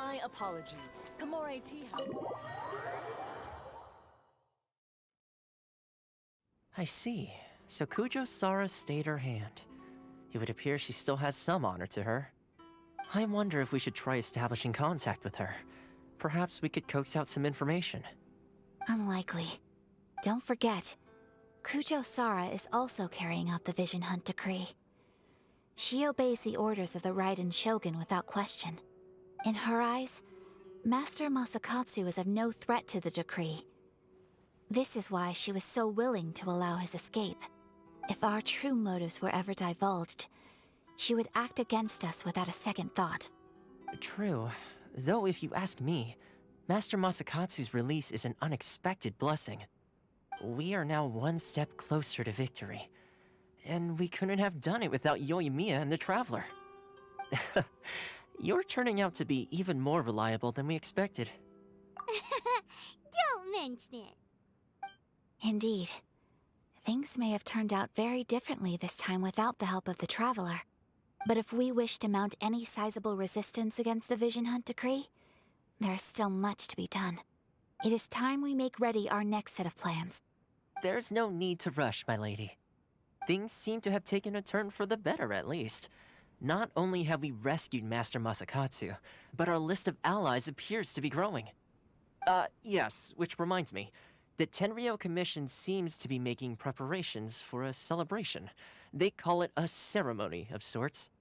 My apologies. Kamore Tiha. I see. So Kujo Sara stayed her hand. It would appear she still has some honor to her. I wonder if we should try establishing contact with her. Perhaps we could coax out some information. Unlikely. Don't forget, Kujo Sara is also carrying out the Vision Hunt decree. She obeys the orders of the Raiden Shogun without question. In her eyes, Master Masakatsu is of no threat to the decree. This is why she was so willing to allow his escape. If our true motives were ever divulged, she would act against us without a second thought. True. Though if you ask me, Master Masakatsu's release is an unexpected blessing. We are now one step closer to victory. And we couldn't have done it without Yoimiya and the Traveler. You're turning out to be even more reliable than we expected. Don't mention it. Indeed. Things may have turned out very differently this time without the help of the Traveler. But if we wish to mount any sizable resistance against the Vision Hunt decree, there is still much to be done. It is time we make ready our next set of plans. There's no need to rush, my lady. Things seem to have taken a turn for the better, at least. Not only have we rescued Master Masakatsu, but our list of allies appears to be growing. Yes, which reminds me. The Tenryou Commission seems to be making preparations for a celebration. They call it a ceremony of sorts.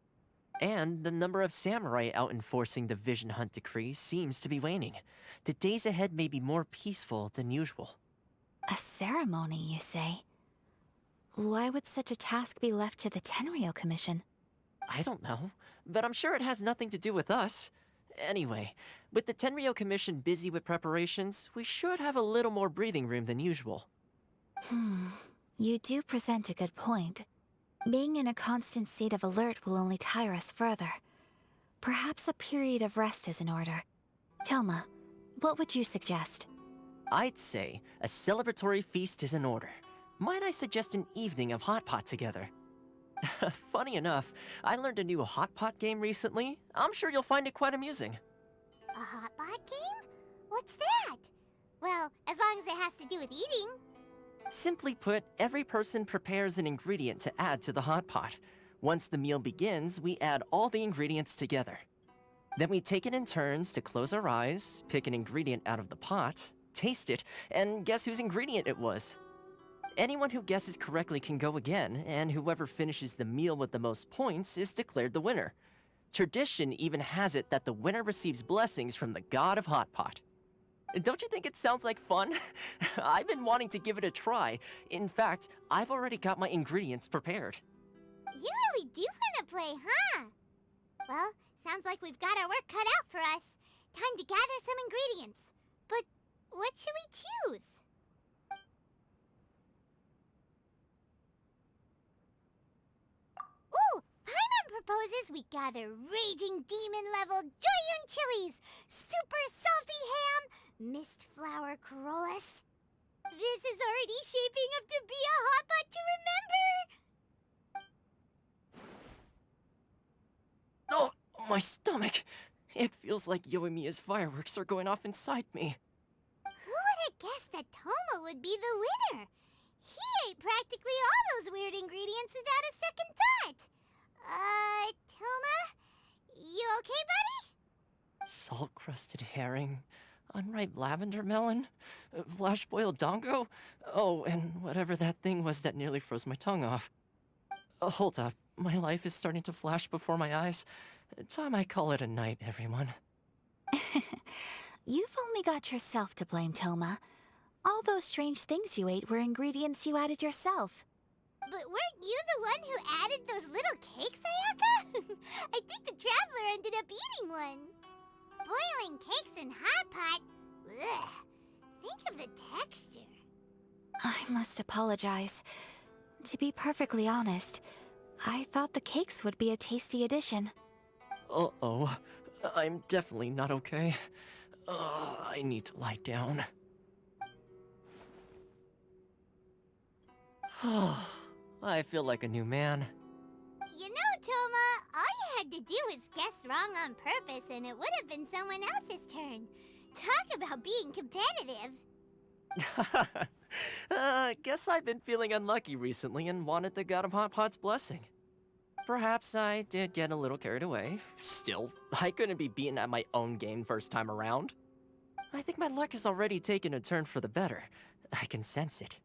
And the number of samurai out enforcing the Vision Hunt decree seems to be waning. The days ahead may be more peaceful than usual. A ceremony, you say? Why would such a task be left to the Tenryou Commission? I don't know, but I'm sure it has nothing to do with us. Anyway, with the Tenryou Commission busy with preparations, we should have a little more breathing room than usual. You do present a good point. Being in a constant state of alert will only tire us further. Perhaps a period of rest is in order. Toma, what would you suggest? I'd say a celebratory feast is in order. Might I suggest an evening of hot pot together? Funny enough, I learned a new hot pot game recently. I'm sure you'll find it quite amusing. A hot pot game? What's that? Well, as long as it has to do with eating. Simply put, every person prepares an ingredient to add to the hot pot. Once the meal begins, we add all the ingredients together. Then we take it in turns to close our eyes, pick an ingredient out of the pot, taste it, and guess whose ingredient it was. Anyone who guesses correctly can go again, and whoever finishes the meal with the most points is declared the winner. Tradition even has it that the winner receives blessings from the god of hot pot. Don't you think it sounds like fun? I've been wanting to give it a try. In fact, I've already got my ingredients prepared. You really do want to play, huh? Well, sounds like we've got our work cut out for us. Time to gather some ingredients. But what should we choose? Ooh! Paimon proposes we gather raging demon-level Joyun chilies, super salty ham, mist flower corollas. This is already shaping up to be a hot pot to remember! Oh, my stomach! It feels like Yoimiya's fireworks are going off inside me. Who would have guessed that Toma would be the winner? He ate practically all those weird ingredients without a second thought. Toma? You okay, buddy? Salt-crusted herring, unripe lavender melon, flash-boiled dongo. Oh, and whatever that thing was that nearly froze my tongue off. Hold up, my life is starting to flash before my eyes. Time I call it a night, everyone. You've only got yourself to blame, Toma. All those strange things you ate were ingredients you added yourself. But weren't you the one who added those little cakes, Ayaka? I think the Traveler ended up eating one. Boiling cakes in hot pot? Ugh. Think of the texture. I must apologize. To be perfectly honest, I thought the cakes would be a tasty addition. Uh-oh. I'm definitely not okay. I need to lie down. I feel like a new man. You know, Toma, all you had to do was guess wrong on purpose and it would have been someone else's turn. Talk about being competitive. Guess I've been feeling unlucky recently and wanted the God of Hot Pot's blessing. Perhaps I did get a little carried away. Still, I couldn't be beaten at my own game first time around. I think my luck has already taken a turn for the better. I can sense it.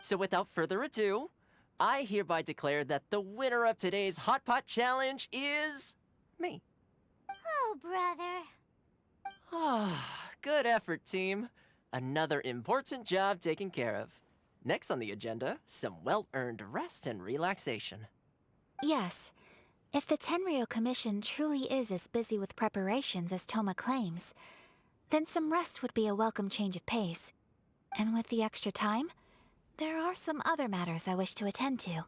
So without further ado, I hereby declare that the winner of today's Hot Pot Challenge is me. Oh, brother. Ah, good effort, team. Another important job taken care of. Next on the agenda, some well-earned rest and relaxation. Yes. If the Tenryou Commission truly is as busy with preparations as Toma claims, then some rest would be a welcome change of pace. And with the extra time, there are some other matters I wish to attend to.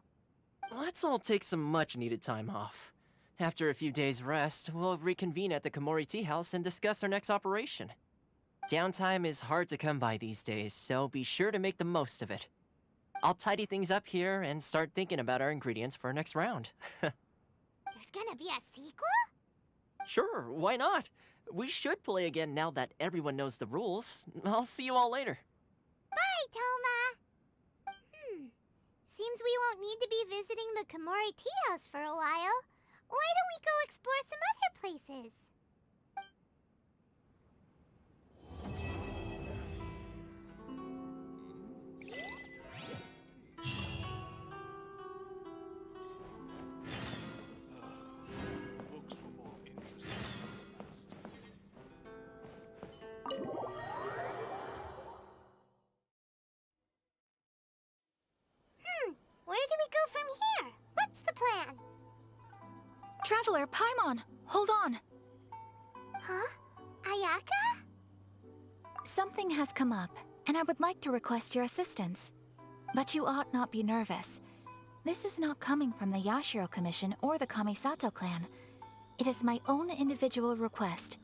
Let's all take some much-needed time off. After a few days' rest, we'll reconvene at the Komori Tea House and discuss our next operation. Downtime is hard to come by these days, so be sure to make the most of it. I'll tidy things up here and start thinking about our ingredients for our next round. There's gonna be a sequel? Sure, why not? We should play again now that everyone knows the rules. I'll see you all later. Bye, Toma! Seems we won't need to be visiting the Komori Tea House for a while. Why don't we go explore some other places? Where do we go from here? What's the plan? Traveler, Paimon, hold on. Huh? Ayaka? Something has come up, and I would like to request your assistance. But you ought not be nervous. This is not coming from the Yashiro Commission or the Kamisato clan. It is my own individual request.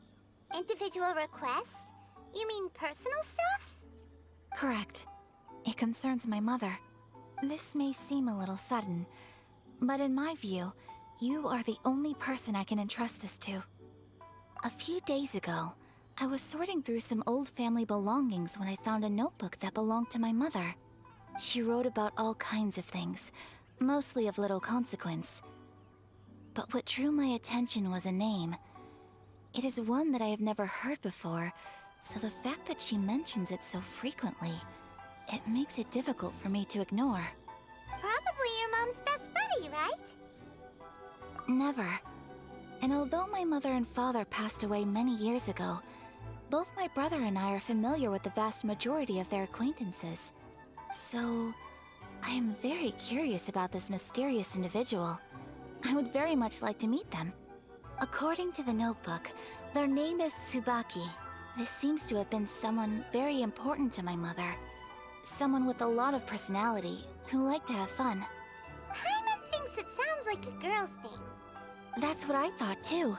Individual request? You mean personal stuff? Correct. It concerns my mother. This may seem a little sudden, but in my view, you are the only person I can entrust this to. A few days ago, I was sorting through some old family belongings when I found a notebook that belonged to my mother. She wrote about all kinds of things, mostly of little consequence. But what drew my attention was a name. It is one that I have never heard before, so the fact that she mentions it so frequently, it makes it difficult for me to ignore. Probably your mom's best buddy, right? Never. And although my mother and father passed away many years ago, both my brother and I are familiar with the vast majority of their acquaintances. So, I am very curious about this mysterious individual. I would very much like to meet them. According to the notebook, their name is Tsubaki. This seems to have been someone very important to my mother. Someone with a lot of personality, who liked to have fun. Paimon thinks it sounds like a girl's thing. That's what I thought too.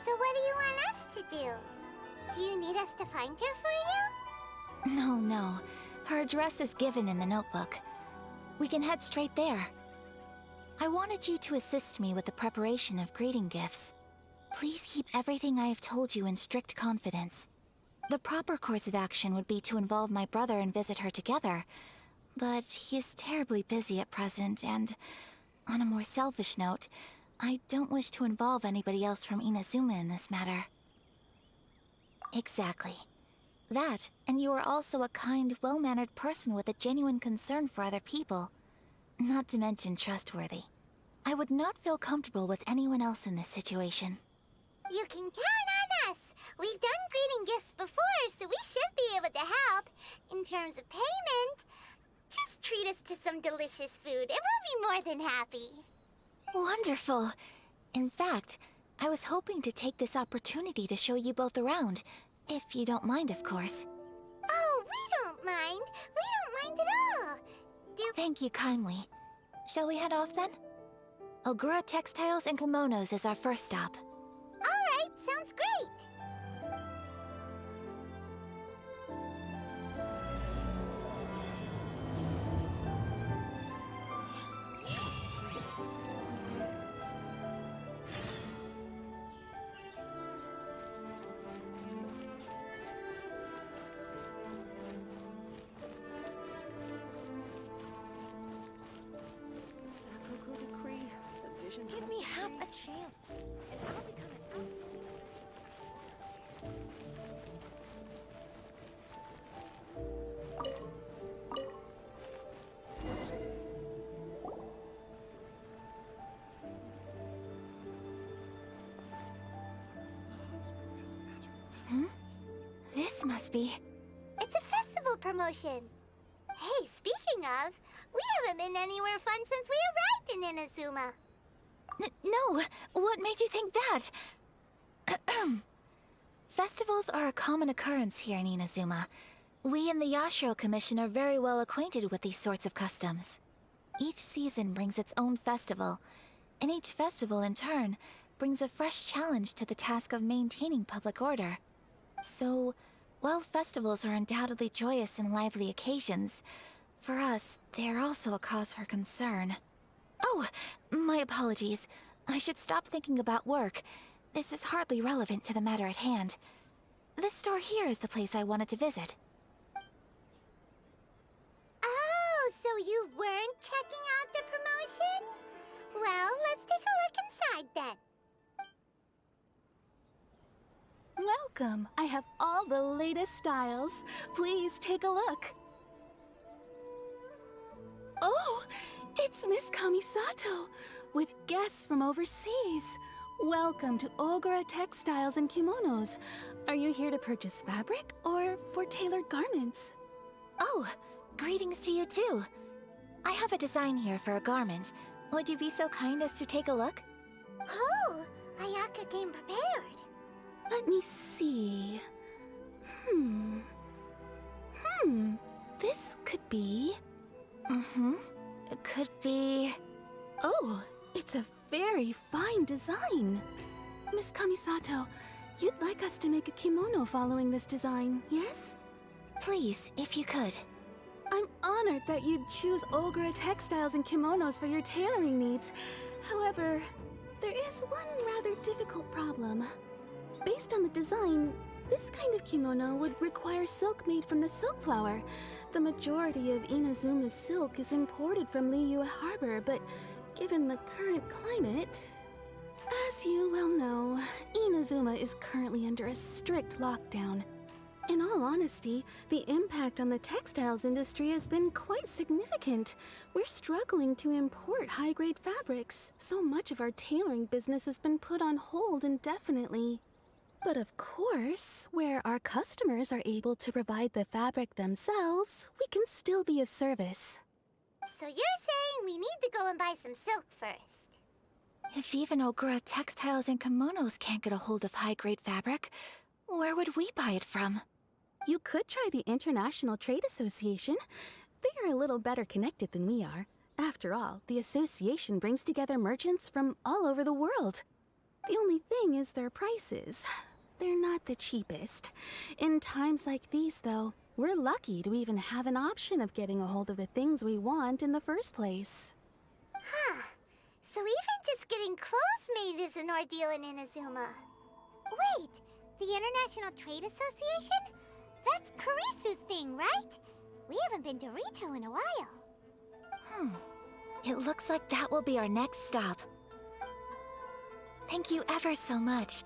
So what do you want us to do? Do you need us to find her for you? No. Her address is given in the notebook. We can head straight there. I wanted you to assist me with the preparation of greeting gifts. Please keep everything I have told you in strict confidence. The proper course of action would be to involve my brother and visit her together, but he is terribly busy at present, and on a more selfish note, I don't wish to involve anybody else from Inazuma in this matter. Exactly. That, and you are also a kind, well-mannered person with a genuine concern for other people. Not to mention trustworthy. I would not feel comfortable with anyone else in this situation. You can count on us! We've done greeting gifts before, so we should be able to help. In terms of payment, just treat us to some delicious food and we'll be more than happy. Wonderful! In fact, I was hoping to take this opportunity to show you both around, if you don't mind, of course. Oh, we don't mind. We don't mind at all. Thank you kindly. Shall we head off then? Ogura Textiles and Kimonos is our first stop. All right, sounds great. competition. Give me half a chance, and I'll become an outstanding. This must be... It's a festival promotion. Hey, speaking of, we haven't been anywhere fun since we arrived in Inazuma. No, what made you think that? Festivals are a common occurrence here in Inazuma. We in the Yashiro Commission are very well acquainted with these sorts of customs. Each season brings its own festival, and each festival in turn brings a fresh challenge to the task of maintaining public order. So, while festivals are undoubtedly joyous and lively occasions, for us, they are also a cause for concern. Oh, my apologies. I should stop thinking about work. This is hardly relevant to the matter at hand. This store here is the place I wanted to visit. Oh, so you weren't checking out the promotion? Well, let's take a look inside then. Welcome! I have all the latest styles. Please take a look. Oh, it's Miss Kamisato, with guests from overseas. Welcome to Ogura Textiles and Kimonos. Are you here to purchase fabric or for tailored garments? Oh, greetings to you too. I have a design here for a garment. Would you be so kind as to take a look? Oh, Ayaka came prepared. Let me see. This could be... It could be... Oh, it's a very fine design. Miss Kamisato, you'd like us to make a kimono following this design, yes? Please, if you could. I'm honored that you'd choose Ogura Textiles and Kimonos for your tailoring needs. However, there is one rather difficult problem. Based on the design, this kind of kimono would require silk made from the silk flower. The majority of Inazuma's silk is imported from Liyue Harbor, but given the current climate... As you well know, Inazuma is currently under a strict lockdown. In all honesty, the impact on the textiles industry has been quite significant. We're struggling to import high-grade fabrics. So much of our tailoring business has been put on hold indefinitely. But of course, where our customers are able to provide the fabric themselves, we can still be of service. So you're saying we need to go and buy some silk first? If even Ogura Textiles and Kimonos can't get a hold of high-grade fabric, where would we buy it from? You could try the International Trade Association. They are a little better connected than we are. After all, the association brings together merchants from all over the world. The only thing is their prices. They're not the cheapest. In times like these, though, we're lucky to even have an option of getting a hold of the things we want in the first place. Huh. So even just getting clothes made is an ordeal in Inazuma. Wait, the International Trade Association? That's Kurisu's thing, right? We haven't been to Rito in a while. It looks like that will be our next stop. Thank you ever so much.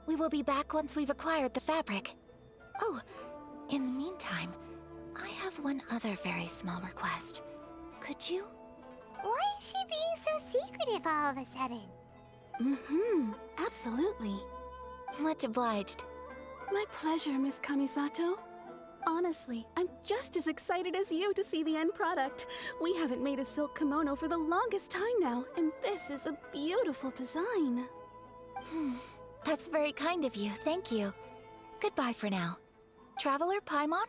We will be back once we've acquired the fabric. Oh, in the meantime, I have one other very small request. Could you? Why is she being so secretive all of a sudden? Absolutely. Much obliged. My pleasure, Miss Kamisato. Honestly, I'm just as excited as you to see the end product. We haven't made a silk kimono for the longest time now, and this is a beautiful design. That's very kind of you, thank you. Goodbye for now. Traveler Paimon,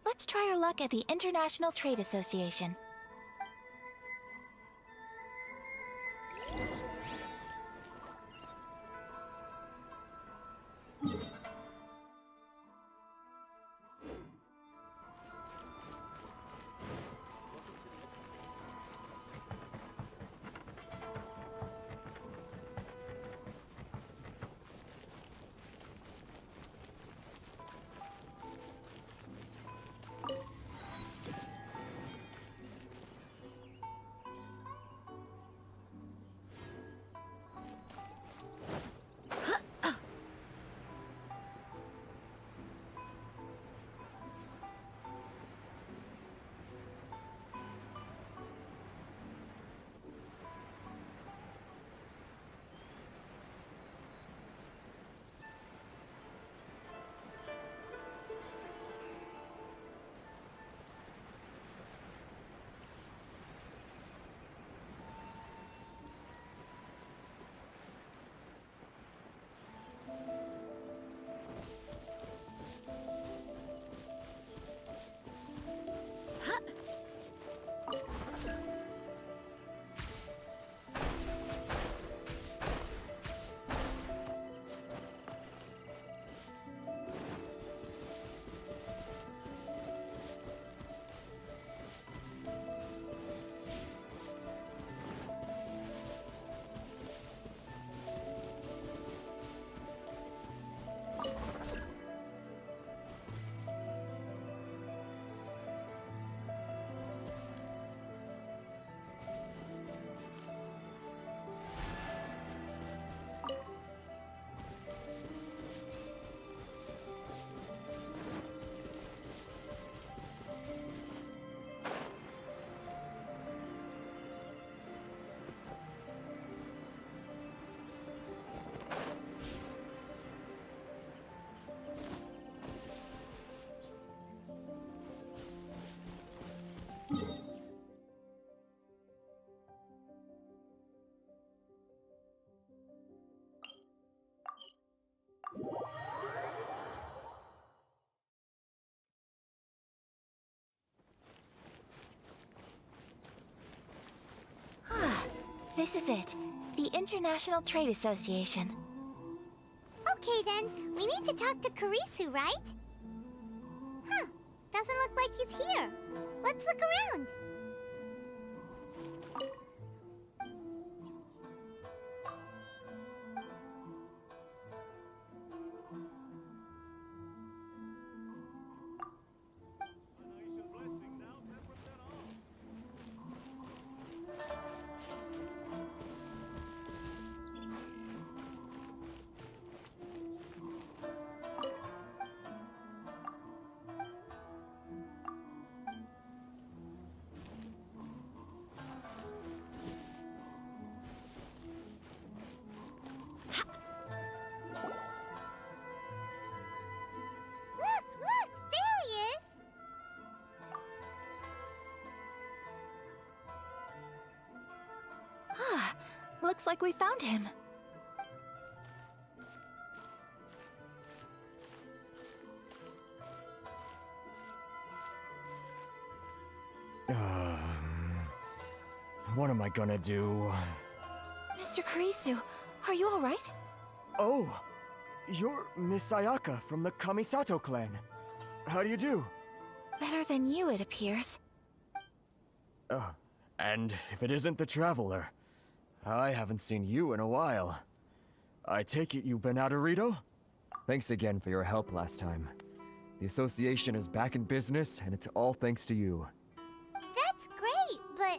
let's try our luck at the International Trade Association. This is it. The International Trade Association. Okay then, we need to talk to Kurisu, right? Huh, doesn't look like he's here. Let's look around. Look, there he is. Ah, looks like we found him. What am I gonna do? Mr. Kurisu, are you alright? Oh, you're Miss Ayaka from the Kamisato clan. How do you do? Better than you, it appears. And if it isn't the Traveler, I haven't seen you in a while. I take it you've been out of Rito? Thanks again for your help last time. The association is back in business, and it's all thanks to you. That's great, but,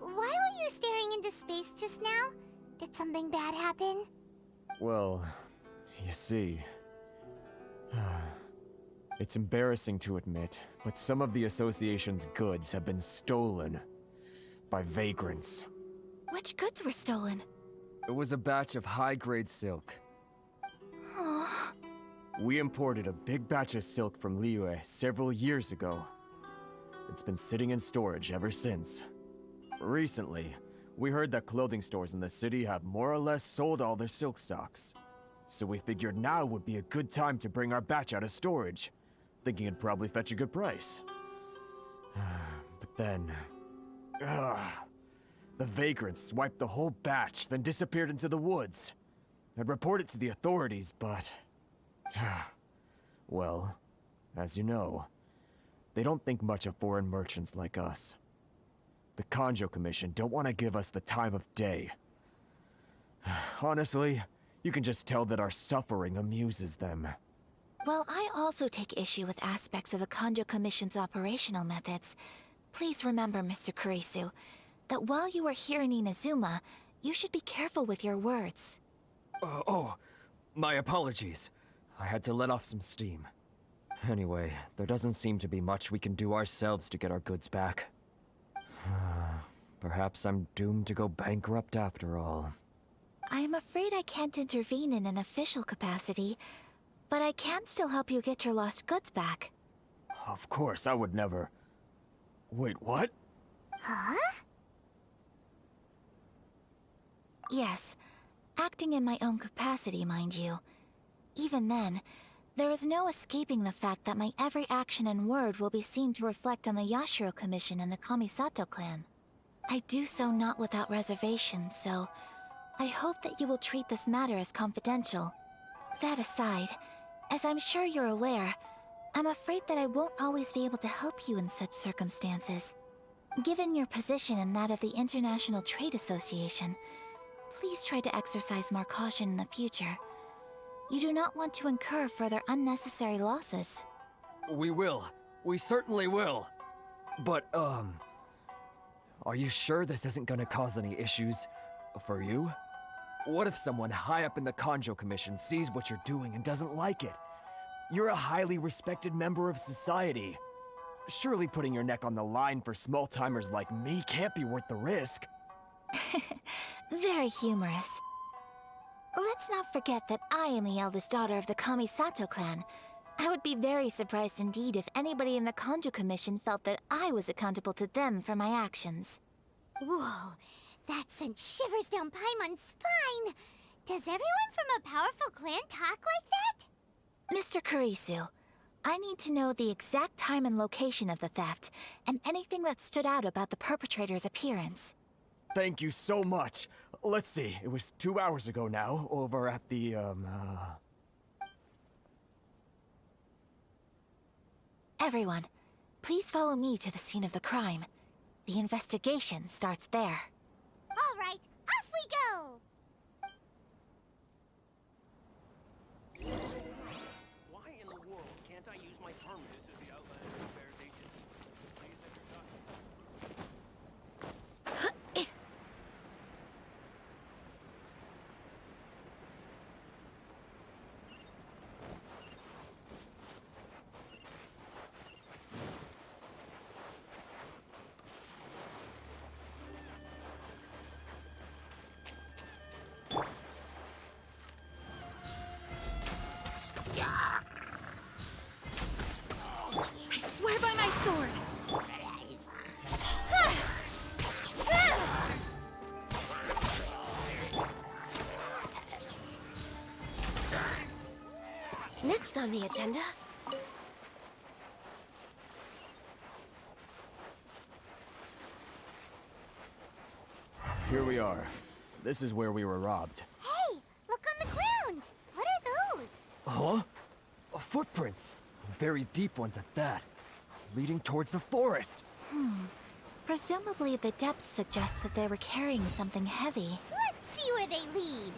why were you staring into space just now? Did something bad happen? Well, you see... It's embarrassing to admit, but some of the association's goods have been stolen by vagrants. Which goods were stolen? It was a batch of high-grade silk. Aww. We imported a big batch of silk from Liyue several years ago. It's been sitting in storage ever since. Recently, we heard that clothing stores in the city have more or less sold all their silk stocks. So we figured now would be a good time to bring our batch out of storage, thinking it'd probably fetch a good price. But then... the vagrants swiped the whole batch, then disappeared into the woods. I'd report it to the authorities, but... well, as you know, they don't think much of foreign merchants like us. The Kanjo Commission don't want to give us the time of day. Honestly, you can just tell that our suffering amuses them. Well, I also take issue with aspects of the Kanjo Commission's operational methods. Please remember, Mr. Kurisu, that while you are here in Inazuma, you should be careful with your words. My apologies. I had to let off some steam. Anyway, there doesn't seem to be much we can do ourselves to get our goods back. Perhaps I'm doomed to go bankrupt after all. I am afraid I can't intervene in an official capacity, but I can still help you get your lost goods back. Of course, I would never... Wait, what? Huh? Yes, acting in my own capacity, mind you. Even then, there is no escaping the fact that my every action and word will be seen to reflect on the Yashiro Commission and the Kamisato clan. I do so not without reservations, so I hope that you will treat this matter as confidential. That aside, as I'm sure you're aware, I'm afraid that I won't always be able to help you in such circumstances. Given your position and that of the International Trade Association, please try to exercise more caution in the future. You do not want to incur further unnecessary losses. We will. We certainly will. But, are you sure this isn't gonna cause any issues for you? What if someone high up in the Kanjo Commission sees what you're doing and doesn't like it? You're a highly respected member of society. Surely putting your neck on the line for small-timers like me can't be worth the risk. Very humorous. Let's not forget that I am the eldest daughter of the Kamisato clan. I would be very surprised indeed if anybody in the Kanjo Commission felt that I was accountable to them for my actions. Whoa, that sent shivers down Paimon's spine. Does everyone from a powerful clan talk like that? Mr. Kurisu, I need to know the exact time and location of the theft, and anything that stood out about the perpetrator's appearance. Thank you so much. Let's see, it was 2 hours ago now, over at the, Everyone, please follow me to the scene of the crime. The investigation starts there. All right, off we go! Why in the world can't I use my permit? This is the Outlander Affairs Agency. Please enter document. I swear by my sword! Next on the agenda. here we are. This is where we were robbed. Hey, look on the ground! What are those? Huh? Footprints. Very deep ones at that. Leading towards the forest. Presumably the depth suggests that they were carrying something heavy. Let's see where they lead.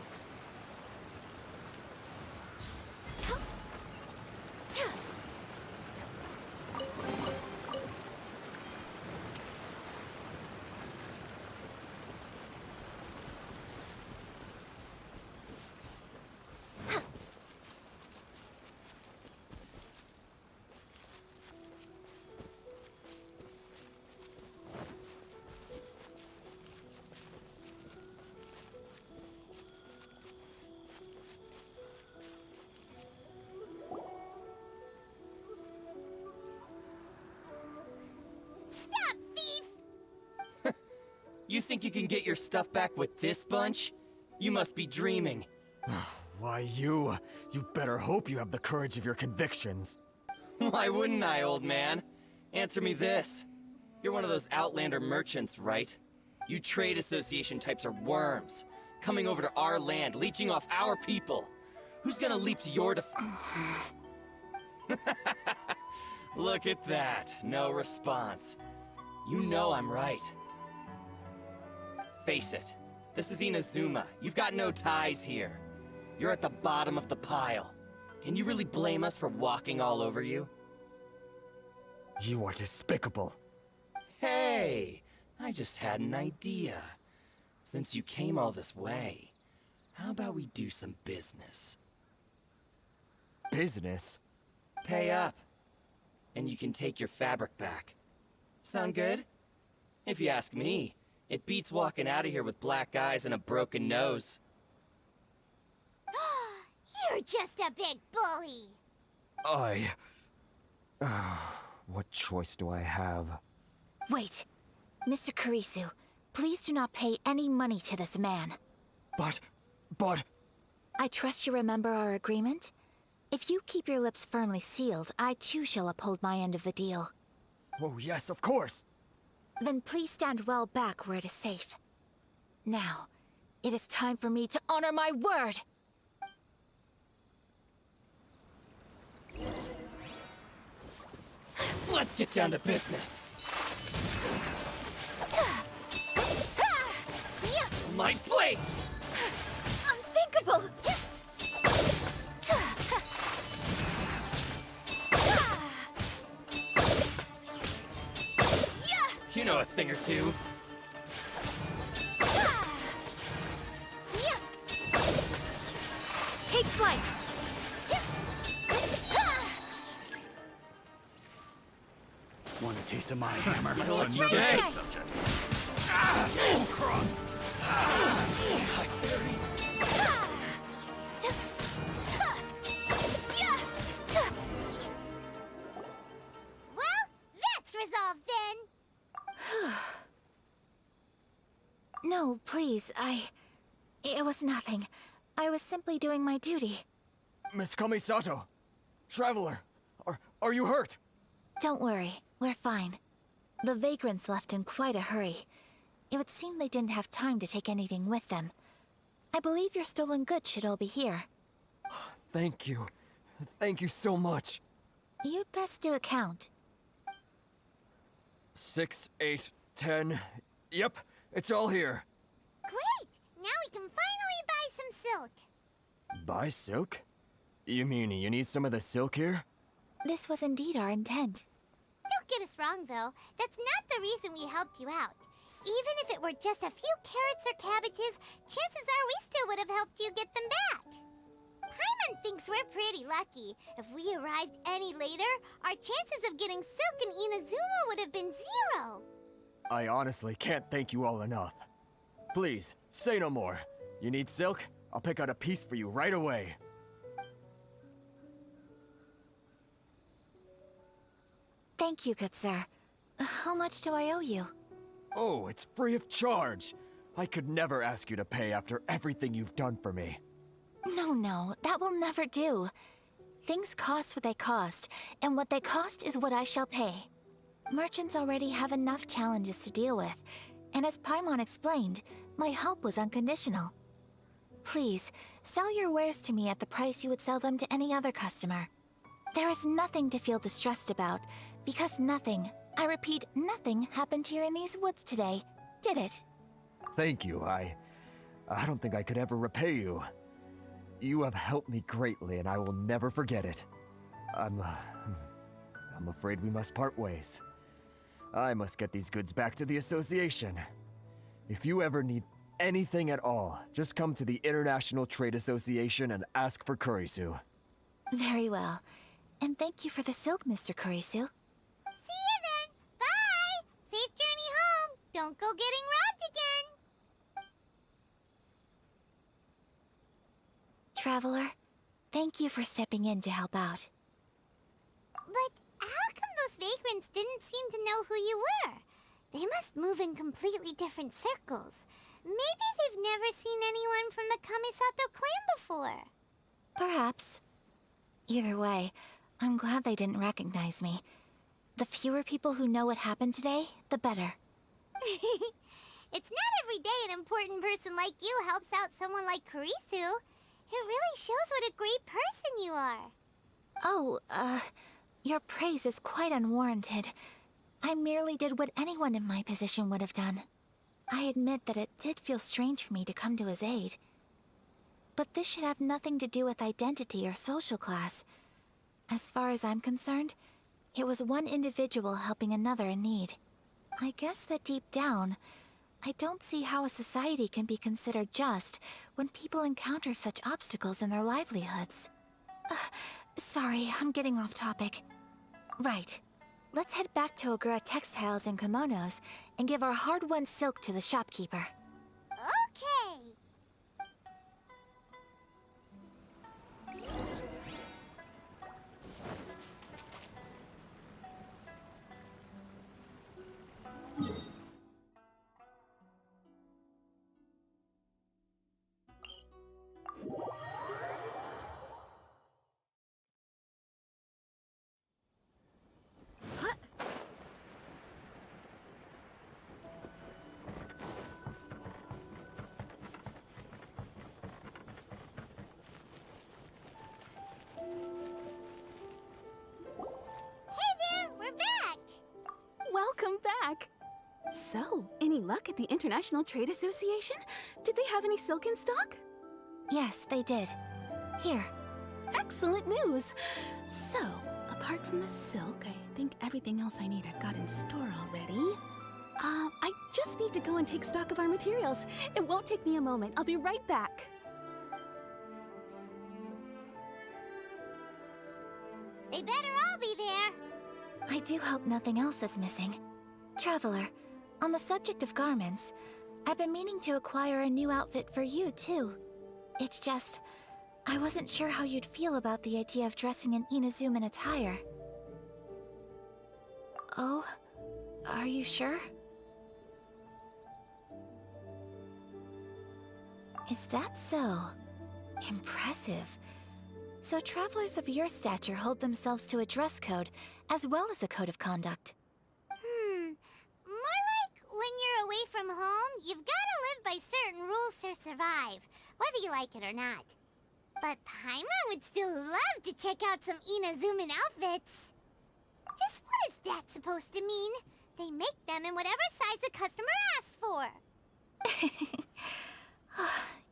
Stop, thief! You think you can get your stuff back with this bunch? You must be dreaming. Why, you better hope you have the courage of your convictions. Why wouldn't I, old man? Answer me this. You're one of those Outlander merchants, right? You trade association types are worms, coming over to our land, leeching off our people. Who's gonna leap to your Look at that. No response. You know I'm right. Face it. This is Inazuma. You've got no ties here. You're at the bottom of the pile. Can you really blame us for walking all over you? You are despicable. Hey! I just had an idea. Since you came all this way, how about we do some business? Business? Pay up. And you can take your fabric back. Sound good? If you ask me, it beats walking out of here with black eyes and a broken nose. You're just a big bully! What choice do I have? Wait. Mr. Kurisu, please do not pay any money to this man. But... I trust you remember our agreement? If you keep your lips firmly sealed, I too shall uphold my end of the deal. Oh, yes, of course. Then please stand well back where it is safe. Now, it is time for me to honor my word! Let's get down to business. My blade! Unthinkable! You know a thing or two. Take flight! Want a taste of my hammer, my Like you Right did. next! Well, that's resolved then! No, please, It was nothing. I was simply doing my duty. Miss Kamisato, Traveler, are you hurt? Don't worry, we're fine. The vagrants left in quite a hurry. It would seem they didn't have time to take anything with them. I believe your stolen goods should all be here. Thank you. Thank you so much. You'd best do a count. 6, 8, 10. Yep, it's all here. Great! Now we can finally buy some silk. Buy silk? You mean you need some of the silk here? This was indeed our intent. Don't get us wrong, though. That's not the reason we helped you out. Even if it were just a few carrots or cabbages, chances are we still would have helped you get them back. Paimon thinks we're pretty lucky. If we arrived any later, our chances of getting silk in Inazuma would have been 0. I honestly can't thank you all enough. Please, say no more. You need silk? I'll pick out a piece for you right away. Thank you, good sir. How much do I owe you? Oh, it's free of charge. I could never ask you to pay after everything you've done for me. No, that will never do. Things cost what they cost, and what they cost is what I shall pay. Merchants already have enough challenges to deal with, and as Paimon explained, my help was unconditional. Please, sell your wares to me at the price you would sell them to any other customer. There is nothing to feel distressed about, because nothing, I repeat, nothing happened here in these woods today, did it? Thank you. I don't think I could ever repay you. You have helped me greatly, and I will never forget it. I'm afraid we must part ways. I must get these goods back to the association. If you ever need anything at all, just come to the International Trade Association and ask for Kurisu. Very well. And thank you for the silk, Mr. Kurisu. See you then! Bye! Safe journey home! Don't go getting robbed again! Traveler, thank you for stepping in to help out. But how come those vagrants didn't seem to know who you were? They must move in completely different circles. Maybe they've never seen anyone from the Kamisato clan before. Perhaps. Either way, I'm glad they didn't recognize me. The fewer people who know what happened today, the better. It's not every day an important person like you helps out someone like Kurisu. It really shows what a great person you are. Oh, your praise is quite unwarranted. I merely did what anyone in my position would have done. I admit that it did feel strange for me to come to his aid. But this should have nothing to do with identity or social class. As far as I'm concerned, it was one individual helping another in need. I guess that deep down, I don't see how a society can be considered just when people encounter such obstacles in their livelihoods. Sorry, I'm getting off topic. Right. Let's head back to Ogura Textiles and Kimonos and give our hard-won silk to the shopkeeper. Okay. Welcome back! So, any luck at the International Trade Association? Did they have any silk in stock? Yes, they did. Here. Excellent news! So, apart from the silk, I think everything else I need I've got in store already. I just need to go and take stock of our materials. It won't take me a moment. I'll be right back. They better all be there. I do hope nothing else is missing. Traveler, on the subject of garments, I've been meaning to acquire a new outfit for you, too. It's just, I wasn't sure how you'd feel about the idea of dressing in Inazuman attire. Oh? Are you sure? Is that so? Impressive. So travelers of your stature hold themselves to a dress code, as well as a code of conduct. More like when you're away from home, survive, whether you like it or not. But Paimon would still love to check out some Inazuman outfits. Just what is that supposed to mean? They make them in whatever size the customer asks for.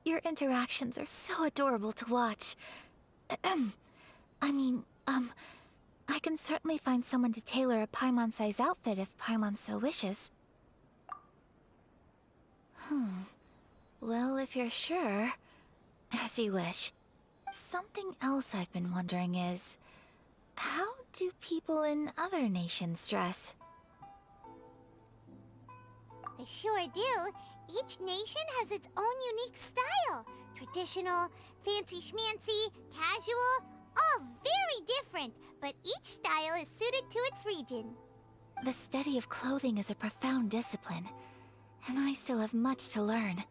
Your interactions are so adorable to watch. I can certainly find someone to tailor a Paimon-size outfit if Paimon so wishes. Well, if you're sure, as you wish. Something else I've been wondering is, how do people in other nations dress? They sure do. Each nation has its own unique style. Traditional, fancy schmancy, casual, all very different, but each style is suited to its region. The study of clothing is a profound discipline, and I still have much to learn.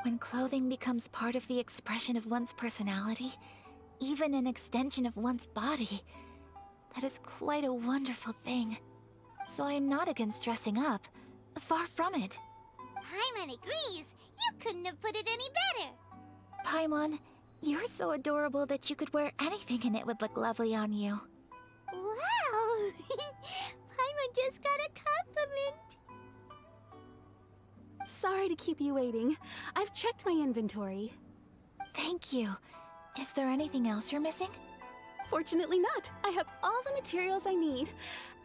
When clothing becomes part of the expression of one's personality, even an extension of one's body, that is quite a wonderful thing. So I am not against dressing up. Far from it. Paimon agrees. You couldn't have put it any better. Paimon, you're so adorable that you could wear anything and it would look lovely on you. Wow! Paimon just got a compliment. Sorry to keep you waiting. I've checked my inventory. Thank you. Is there anything else you're missing? Fortunately not. I have all the materials I need.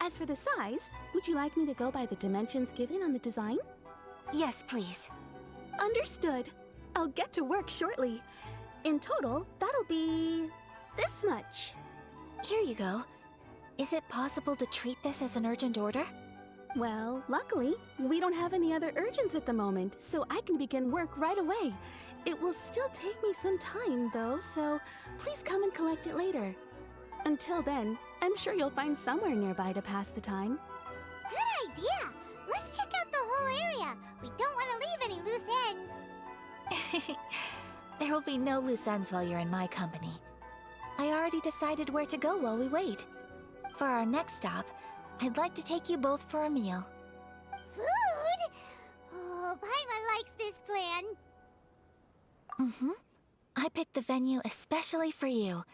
As for the size, would you like me to go by the dimensions given on the design? Yes, please. Understood. I'll get to work shortly. In total, that'll be this much. Here you go. Is it possible to treat this as an urgent order? Well, luckily, we don't have any other urgents at the moment, so I can begin work right away. It will still take me some time, though, so please come and collect it later. Until then, I'm sure you'll find somewhere nearby to pass the time. Good idea! Let's check out the whole area. We don't want to leave any loose ends. There will be no loose ends while you're in my company. I already decided where to go while we wait. For our next stop, I'd like to take you both for a meal. Food? Oh, Paimon likes this plan. I picked the venue especially for you.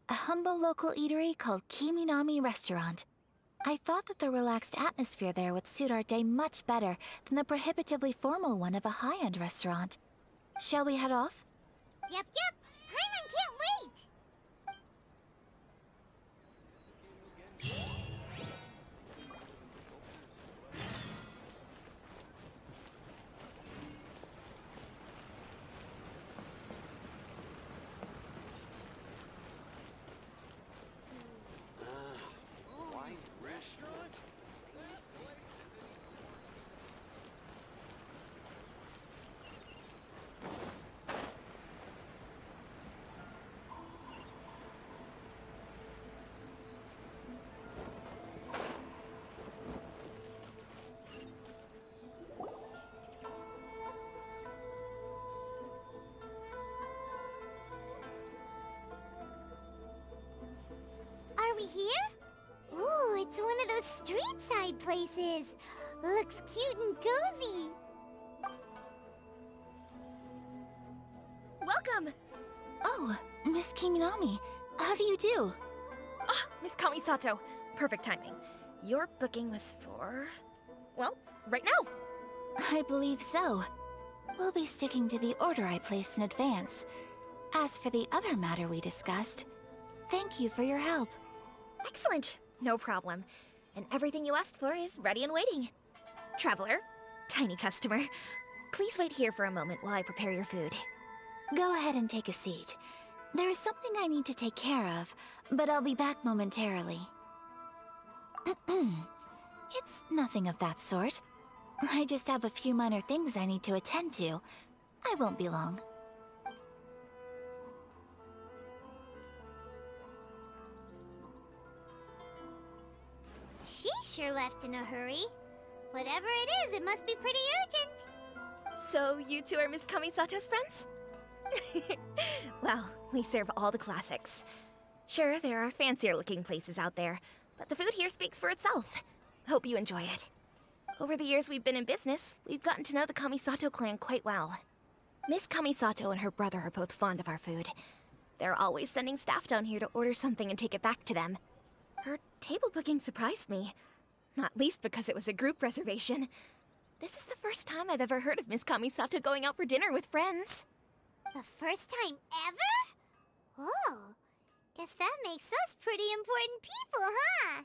A humble local eatery called Kiminami Restaurant. I thought that the relaxed atmosphere there would suit our day much better than the prohibitively formal one of a high-end restaurant. Shall we head off? Yep. Paimon can't wait. Are we here? Ooh, it's one of those street-side places. Looks cute and cozy. Welcome! Oh, Miss Kiminami, how do you do? Ah, Miss Kamisato. Perfect timing. Your booking was for... well, right now. I believe so. We'll be sticking to the order I placed in advance. As for the other matter we discussed, thank you for your help. Excellent. No problem. And everything you asked for is ready and waiting. Traveler, tiny customer, please wait here for a moment while I prepare your food. Go ahead and take a seat. There is something I need to take care of, but I'll be back momentarily. It's nothing of that sort. I just have a few minor things I need to attend to. I won't be long. She sure left in a hurry. Whatever it is, it must be pretty urgent. So you two are Miss Kamisato's friends? Well, we serve all the classics. Sure, there are fancier looking places out there, but the food here speaks for itself. Hope you enjoy it. Over the years we've been in business, we've gotten to know the Kamisato clan quite well. Miss Kamisato and her brother are both fond of our food. They're always sending staff down here to order something and take it back to them. Her table booking surprised me. Not least because it was a group reservation. This is the first time I've ever heard of Miss Kamisato going out for dinner with friends. The first time ever? Oh, guess that makes us pretty important people, huh?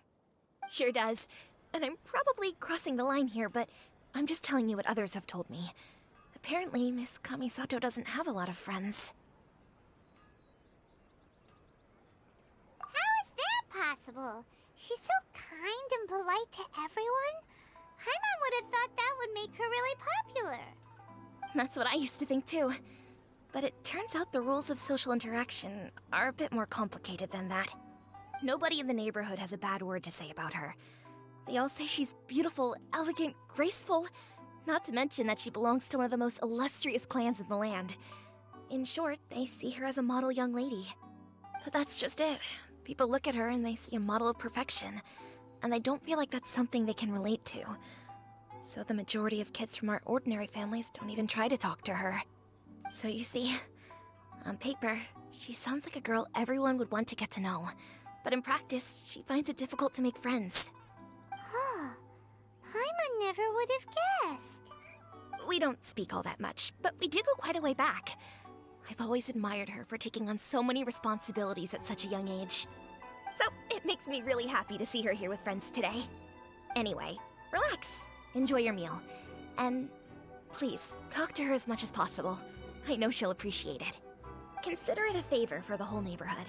Sure does. And I'm probably crossing the line here, but I'm just telling you what others have told me. Apparently, Miss Kamisato doesn't have a lot of friends. How is that possible? She's so kind and polite to everyone. Paimon would have thought that would make her really popular. That's what I used to think too. But it turns out the rules of social interaction are a bit more complicated than that. Nobody in the neighborhood has a bad word to say about her. They all say she's beautiful, elegant, graceful, not to mention that she belongs to one of the most illustrious clans in the land. In short, they see her as a model young lady. But that's just it. People look at her and they see a model of perfection, and they don't feel like that's something they can relate to. So the majority of kids from our ordinary families don't even try to talk to her. So you see, on paper, she sounds like a girl everyone would want to get to know. But in practice, she finds it difficult to make friends. Huh. Paimon never would have guessed. We don't speak all that much, but we do go quite a way back. I've always admired her for taking on so many responsibilities at such a young age. So it makes me really happy to see her here with friends today. Anyway, relax, enjoy your meal, and please, talk to her as much as possible. I know she'll appreciate it. Consider it a favor for the whole neighborhood.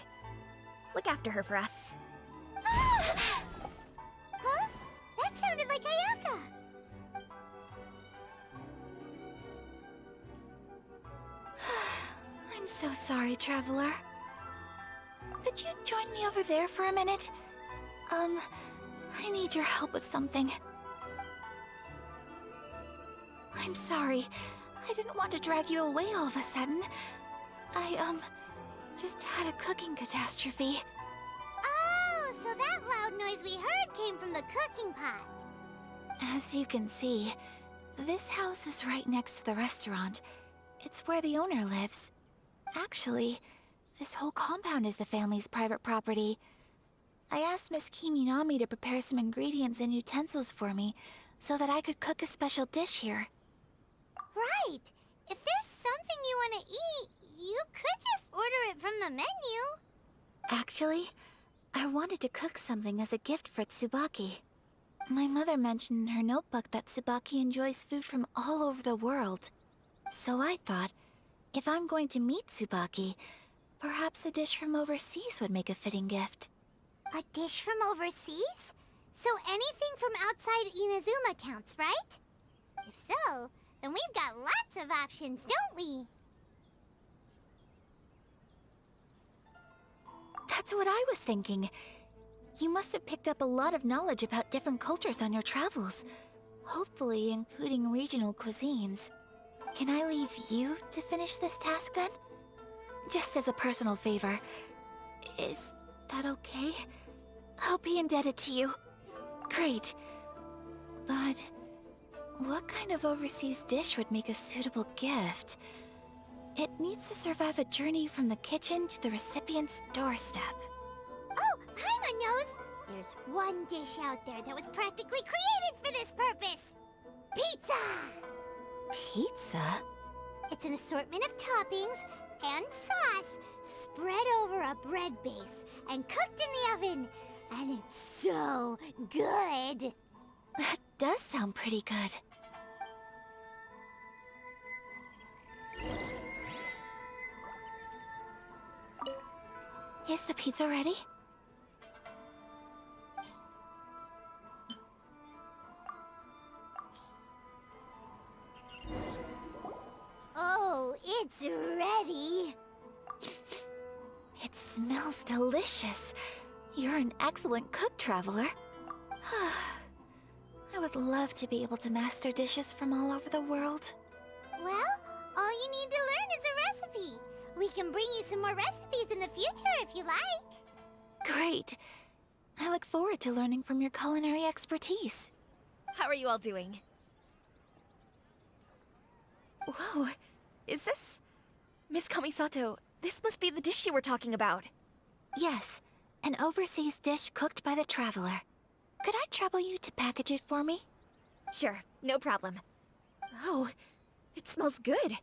Look after her for us. Huh? That sounded like Ayaka. I'm so sorry, Traveler. Could you join me over there for a minute? I need your help with something. I'm sorry. I didn't want to drag you away all of a sudden. I, just had a cooking catastrophe. Oh, so that loud noise we heard came from the cooking pot. As you can see, this house is right next to the restaurant. It's where the owner lives. Actually, this whole compound is the family's private property. I asked Miss Kiminami to prepare some ingredients and utensils for me so that I could cook a special dish here. Right. If there's something you want to eat, you could just order it from the menu. Actually, I wanted to cook something as a gift for Tsubaki. My mother mentioned in her notebook that Tsubaki enjoys food from all over the world. So I thought, if I'm going to meet Tsubaki, perhaps a dish from overseas would make a fitting gift. A dish from overseas? So anything from outside Inazuma counts, right? If so, then we've got lots of options, don't we? That's what I was thinking. You must have picked up a lot of knowledge about different cultures on your travels, hopefully including regional cuisines. Can I leave you to finish this task then? Just as a personal favor. Is that okay? I'll be indebted to you. Great. But what kind of overseas dish would make a suitable gift? It needs to survive a journey from the kitchen to the recipient's doorstep. Oh, Paimon knows! There's one dish out there that was practically created for this purpose! Pizza! Pizza? It's an assortment of toppings and sauce spread over a bread base and cooked in the oven. And it's so good! That does sound pretty good. Is the pizza ready? Oh, it's ready! It smells delicious. You're an excellent cook, Traveler. I would love to be able to master dishes from all over the world. Well, all you need to learn is a recipe. We can bring you some more recipes in the future if you like. Great. I look forward to learning from your culinary expertise. How are you all doing? Whoa, Is this... Miss Kamisato, this must be the dish you were talking about. Yes, an overseas dish cooked by the Traveler. Could I trouble you to package it for me? Sure, no problem. Oh, it smells good.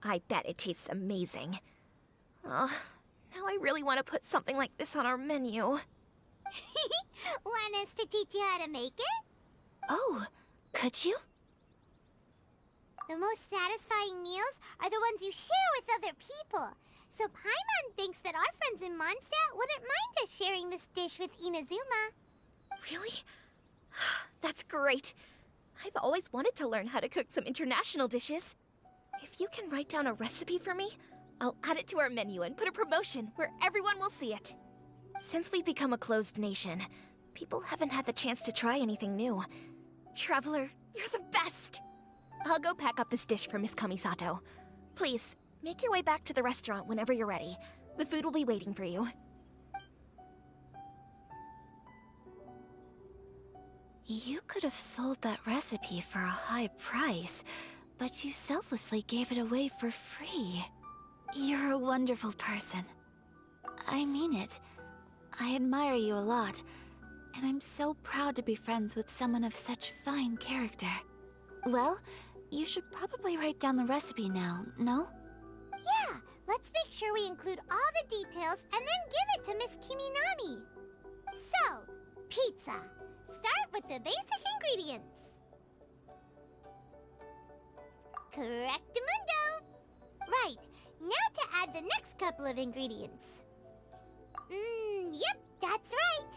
I bet it tastes amazing. Now I really want to put something like this on our menu. Want us to teach you how to make it? Oh, could you? The most satisfying meals are the ones you share with other people. So Paimon thinks that our friends in Mondstadt wouldn't mind us sharing this dish with Inazuma. Really? That's great. I've always wanted to learn how to cook some international dishes. If you can write down a recipe for me, I'll add it to our menu and put a promotion where everyone will see it. Since we've become a closed nation, people haven't had the chance to try anything new. Traveler, you're the best! I'll go pack up this dish for Miss Kamisato. Please, make your way back to the restaurant whenever you're ready. The food will be waiting for you. You could have sold that recipe for a high price, but you selflessly gave it away for free. You're a wonderful person. I mean it. I admire you a lot, and I'm so proud to be friends with someone of such fine character. Well, you should probably write down the recipe now, no? Yeah, let's make sure we include all the details and then give it to Miss Kiminami. So, pizza. Start with the basic ingredients. Correctamundo. Right, now to add the next couple of ingredients. Yep, that's right.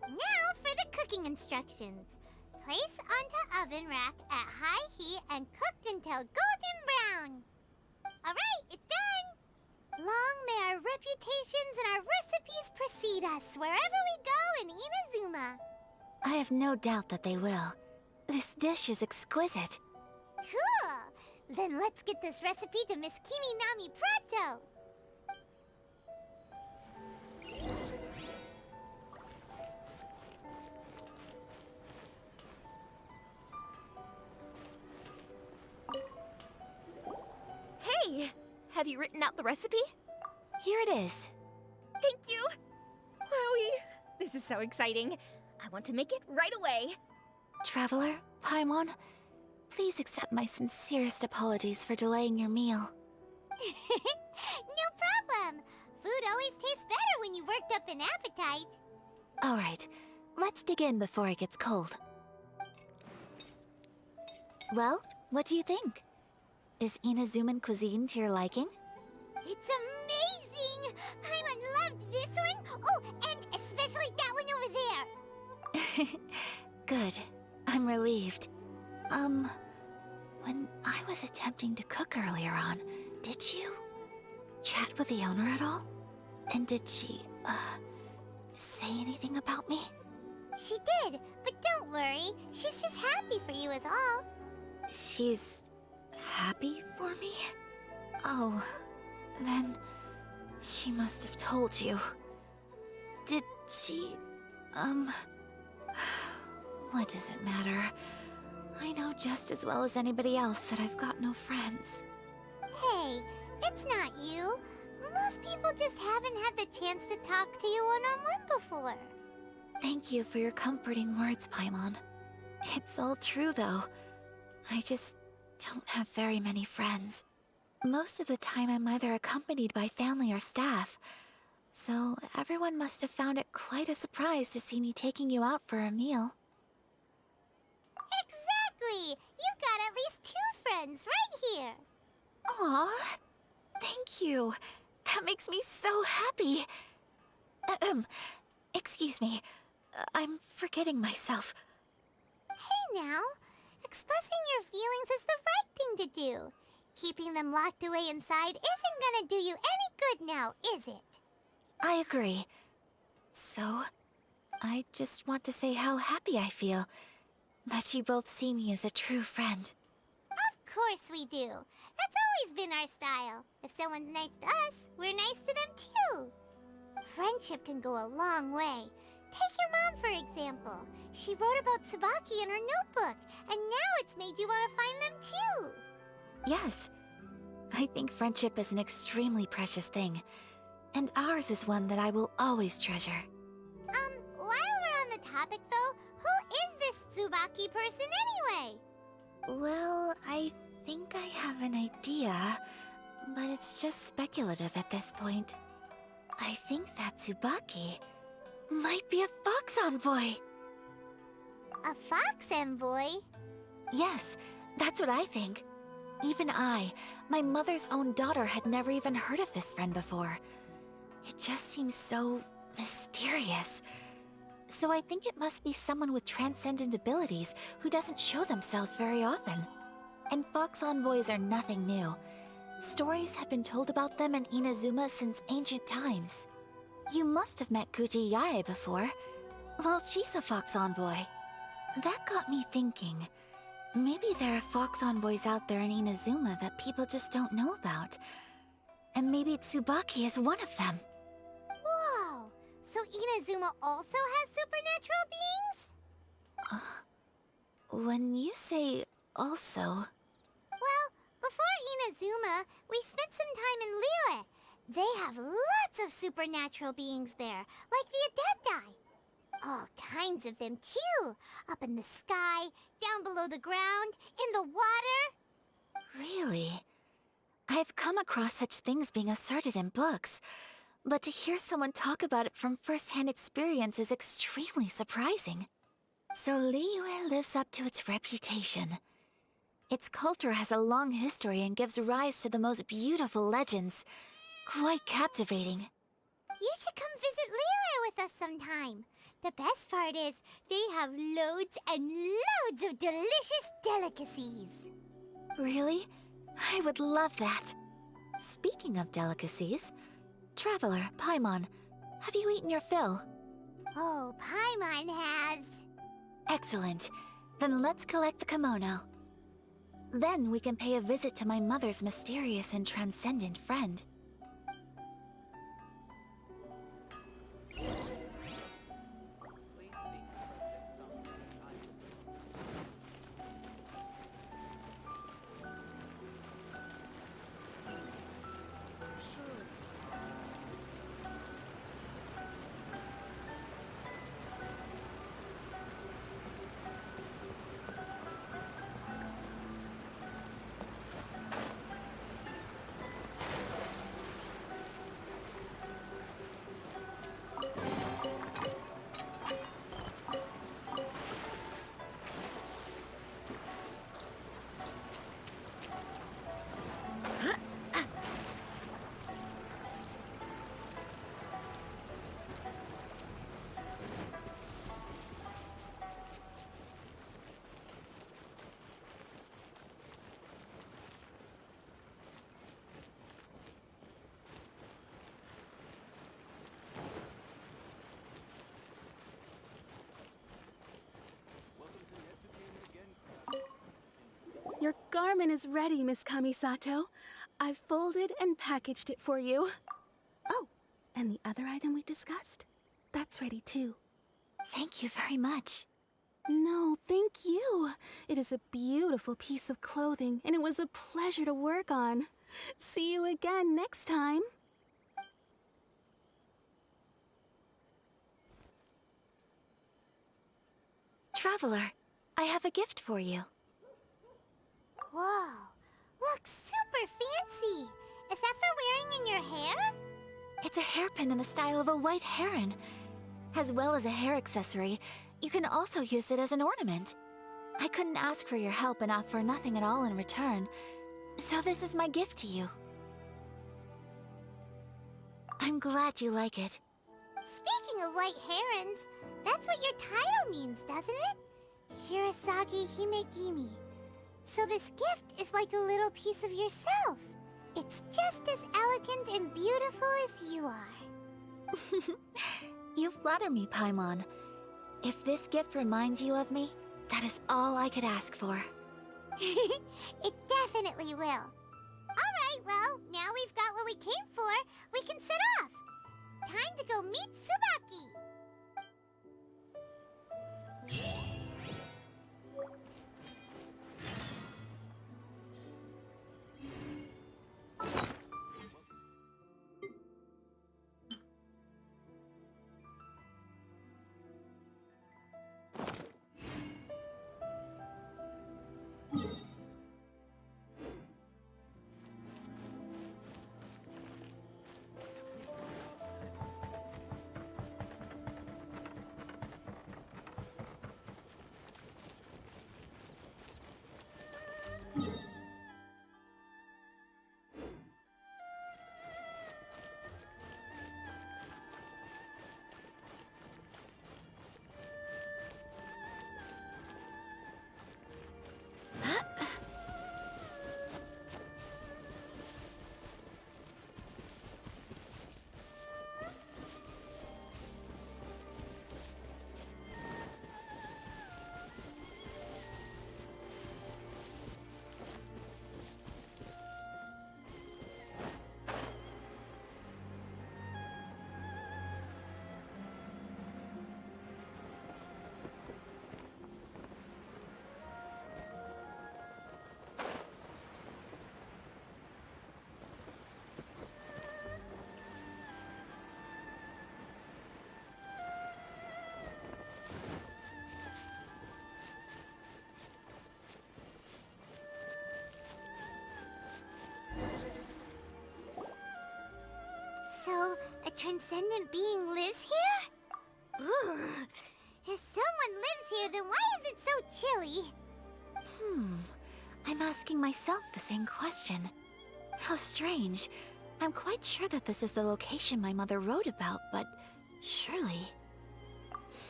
Now for the cooking instructions. Place onto oven rack at high heat and cooked until golden brown. Alright, it's done! Long may our reputations and our recipes precede us wherever we go in Inazuma. I have no doubt that they will. This dish is exquisite. Cool! Then let's get this recipe to Miss Kiminami pronto! Hey! Have you written out the recipe? Here it is. Thank you! Wowie! This is so exciting. I want to make it right away. Traveler, Paimon, please accept my sincerest apologies for delaying your meal. No problem! Food always tastes better when you've worked up an appetite. All right, let's dig in before it gets cold. Well, what do you think? Is Inazuman cuisine to your liking? It's amazing! Paimon loved this one! Oh, and especially that one over there! Good. I'm relieved. When I was attempting to cook earlier on, did you chat with the owner at all? And did she, say anything about me? She did, but don't worry. She's just happy for you is all. She's happy for me? Oh, then she must have told you. Did she, what does it matter? I know just as well as anybody else that I've got no friends. Hey, it's not you. Most people just haven't had the chance to talk to you one-on-one before. Thank you for your comforting words, Paimon. It's all true, though. I just don't have very many friends. Most of the time I'm either accompanied by family or staff, so everyone must have found it quite a surprise to see me taking you out for a meal. Exactly! You've got at least 2 friends right here. Aw, thank you. That makes me so happy. Excuse me. I'm forgetting myself. Hey now, expressing your feelings is the right thing to do. Keeping them locked away inside isn't gonna do you any good now, is it? I agree. So, I just want to say how happy I feel that you both see me as a true friend. Of course we do. That's always been our style. If someone's nice to us, we're nice to them too. Friendship can go a long way. Take your mom, for example. She wrote about Tsubaki in her notebook, and now it's made you want to find them too. Yes. I think friendship is an extremely precious thing, and ours is one that I will always treasure. While we're on the topic though, who is this Tsubaki person anyway? Well, I think I have an idea, but it's just speculative at this point. I think that Tsubaki might be a fox envoy. A fox envoy? Yes, that's what I think. Even I, my mother's own daughter, had never even heard of this friend before. It just seems so mysterious. So I think it must be someone with transcendent abilities who doesn't show themselves very often. And fox envoys are nothing new. Stories have been told about them in Inazuma since ancient times. You must have met Kuji Yae before. Well, she's a fox envoy. That got me thinking. Maybe there are fox envoys out there in Inazuma that people just don't know about. And maybe Tsubaki is one of them. Whoa! So Inazuma also has supernatural beings? When you say also... Well, before Inazuma, we spent some time in Liyue. They have lots of supernatural beings there, like the Adepti. All kinds of them, too. Up in the sky, down below the ground, in the water. Really? I've come across such things being asserted in books, but to hear someone talk about it from first-hand experience is extremely surprising. So Liyue lives up to its reputation. Its culture has a long history and gives rise to the most beautiful legends. Quite captivating. You should come visit Liyue with us sometime. The best part is, they have loads and loads of delicious delicacies. Really? I would love that. Speaking of delicacies, Traveler, Paimon, have you eaten your fill? Oh, Paimon has. Excellent. Then let's collect the kimono. Then we can pay a visit to my mother's mysterious and transcendent friend. Your garment is ready, Miss Kamisato. I've folded and packaged it for you. Oh, and the other item we discussed? That's ready too. Thank you very much. No, thank you. It is a beautiful piece of clothing, and it was a pleasure to work on. See you again next time. Traveler, I have a gift for you. Whoa, looks super fancy. Is that for wearing in your hair? It's a hairpin in the style of a white heron. As well as a hair accessory, you can also use it as an ornament. I couldn't ask for your help and offer nothing at all in return, so this is my gift to you. I'm glad you like it. Speaking of white herons, that's what your title means, doesn't it? Shirasagi Himegimi. So this gift is like a little piece of yourself. It's just as elegant and beautiful as you are. You flatter me, Paimon. If this gift reminds you of me, that is all I could ask for. It definitely will. Alright, well, now we've got what we came for, we can set off. Time to go meet Tsubaki. transcendent being lives here? Ugh. If someone lives here, then why is it so chilly? I'm asking myself the same question. How strange. I'm quite sure that this is the location my mother wrote about, but surely...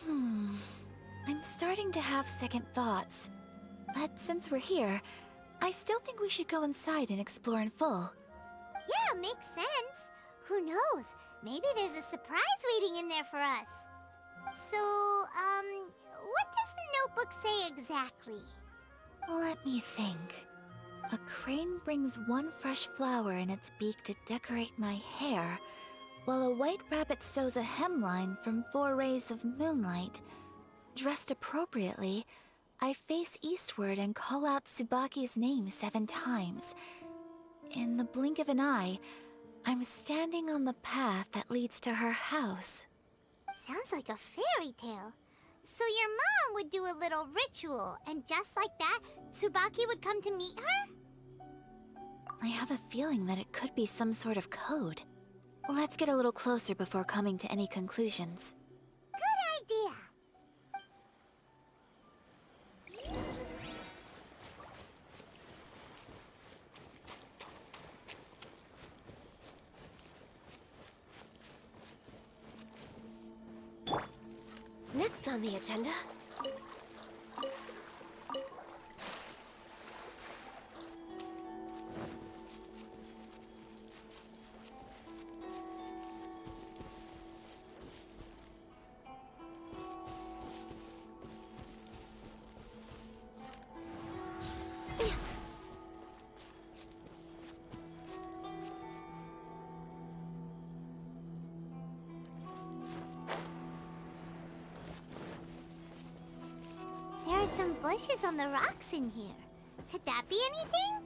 I'm starting to have second thoughts. But since we're here, I still think we should go inside and explore in full. Yeah, makes sense. Who knows? Maybe there's a surprise waiting in there for us. So, what does the notebook say exactly? Let me think. A crane brings one fresh flower in its beak to decorate my hair, while a white rabbit sews a hemline from 4 rays of moonlight. Dressed appropriately, I face eastward and call out Tsubaki's name 7 times. In the blink of an eye, I'm standing on the path that leads to her house. Sounds like a fairy tale. So your mom would do a little ritual, and just like that, Tsubaki would come to meet her? I have a feeling that it could be some sort of code. Let's get a little closer before coming to any conclusions. Good idea. Next on the agenda... There are some bushes on the rocks in here. Could that be anything?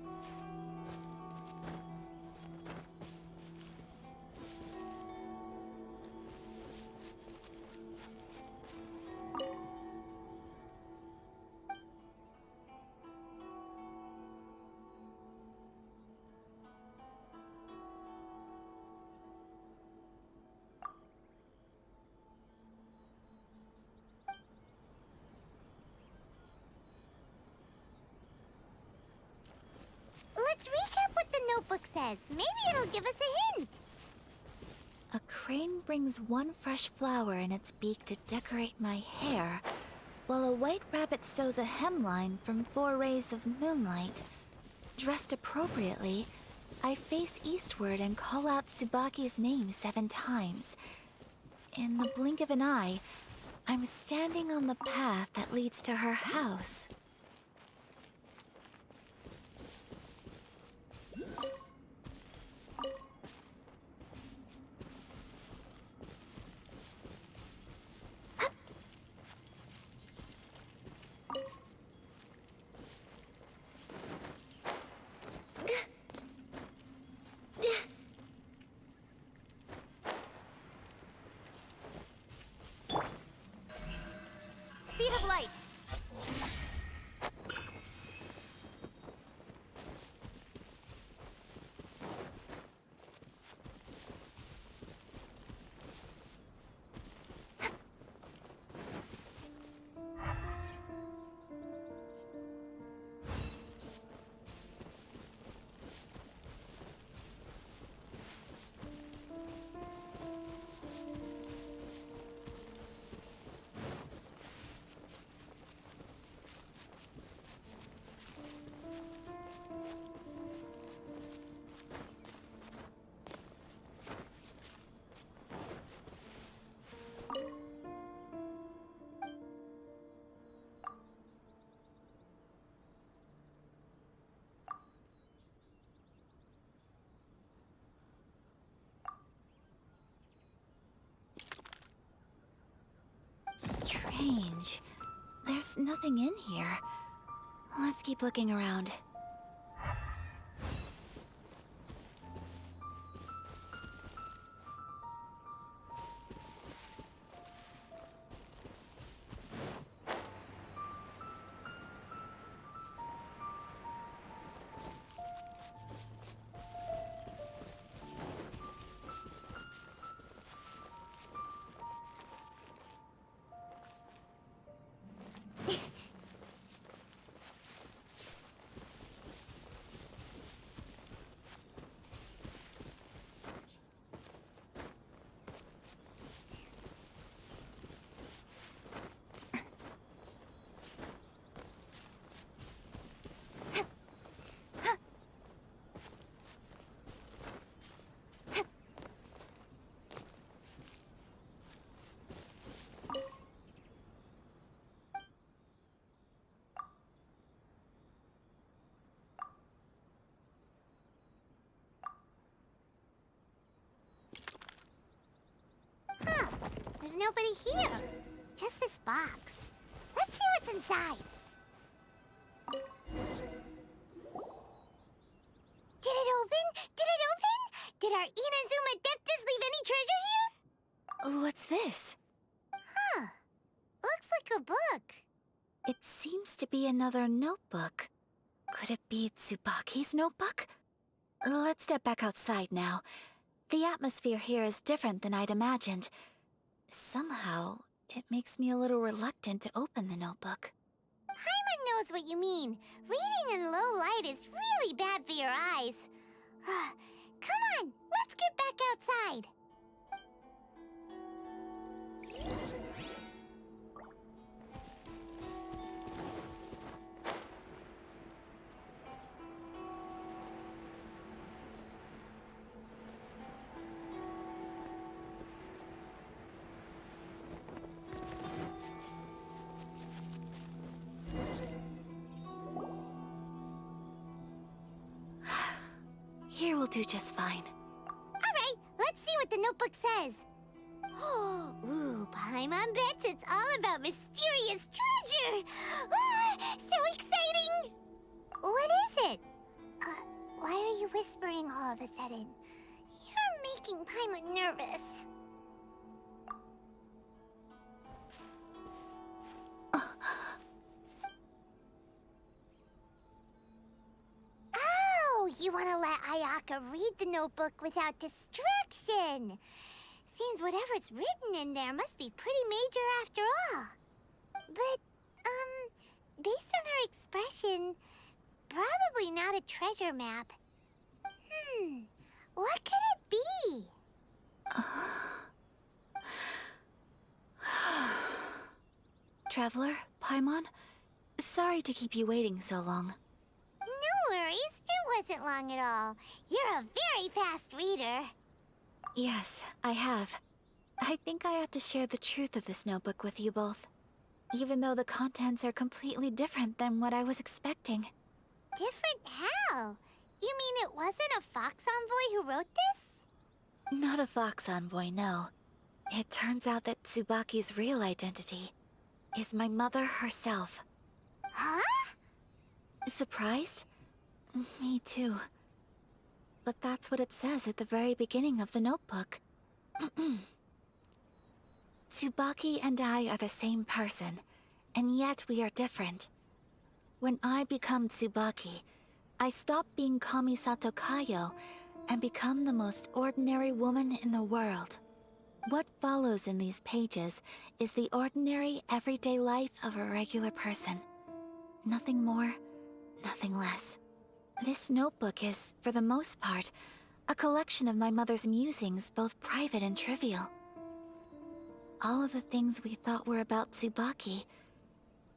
Let's recap what the notebook says. Maybe it'll give us a hint. A crane brings one fresh flower in its beak to decorate my hair, while a white rabbit sews a hemline from 4 rays of moonlight. Dressed appropriately, I face eastward and call out Tsubaki's name 7 times. In the blink of an eye, I'm standing on the path that leads to her house. Speed of light! Strange. There's nothing in here. Let's keep looking around. there's nobody here. Just this box. Let's see what's inside. Did it open? Did it open? Did our Inazuma Adeptus leave any treasure here? What's this? Huh. Looks like a book. It seems to be another notebook. Could it be Tsubaki's notebook? Let's step back outside now. The atmosphere here is different than I'd imagined. Somehow, it makes me a little reluctant to open the notebook. Paimon knows what you mean. Reading in low light is really bad for your eyes. Come on, let's get back outside. Here will do just fine. Alright, let's see what the notebook says. Ooh, Paimon bets it's all about mysterious treasure! Ah, so exciting! What is it? Why are you whispering all of a sudden? You're making Paimon nervous. You want to let Ayaka read the notebook without distraction. Seems whatever's written in there must be pretty major after all. But, based on her expression, probably not a treasure map. What could it be? Traveler, Paimon, sorry to keep you waiting so long. No worries, it wasn't long at all. You're a very fast reader. Yes, I have. I think I ought to share the truth of this notebook with you both. Even though the contents are completely different than what I was expecting. Different how? You mean it wasn't a Fox Envoy who wrote this? Not a Fox Envoy, no. It turns out that Tsubaki's real identity is my mother herself. Huh? Surprised? Me too. But that's what it says at the very beginning of the notebook. Tsubaki and I are the same person, and yet we are different. When I become Tsubaki, I stop being Kamisato Kayo and become the most ordinary woman in the world. What follows in these pages is the ordinary, everyday life of a regular person. Nothing more, nothing less. This notebook is, for the most part, a collection of my mother's musings, both private and trivial. All of the things we thought were about Tsubaki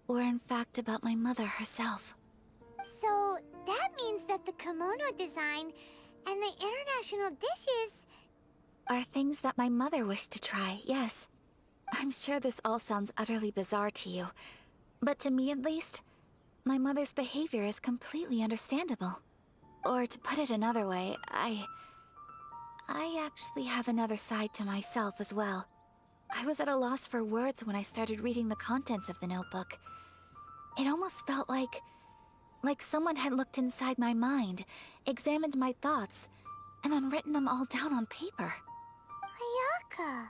were in fact about my mother herself. So, that means that the kimono design and the international dishes are things that my mother wished to try, yes. I'm sure this all sounds utterly bizarre to you, but to me at least, my mother's behavior is completely understandable. Or to put it another way, I actually have another side to myself as well. I was at a loss for words when I started reading the contents of the notebook. It almost felt like someone had looked inside my mind, examined my thoughts, and then written them all down on paper. Ayaka.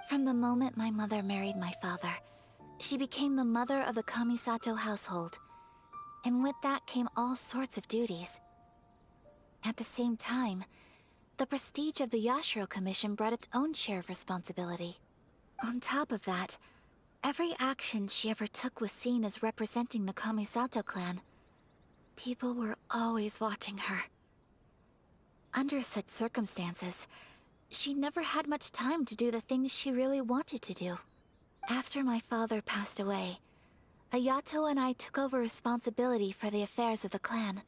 From the moment my mother married my father, she became the mother of the Kamisato household. And with that came all sorts of duties. At the same time, the prestige of the Yashiro Commission brought its own share of responsibility. On top of that, every action she ever took was seen as representing the Kamisato clan. People were always watching her. Under such circumstances, she never had much time to do the things she really wanted to do. After my father passed away, Ayato and I took over responsibility for the affairs of the clan.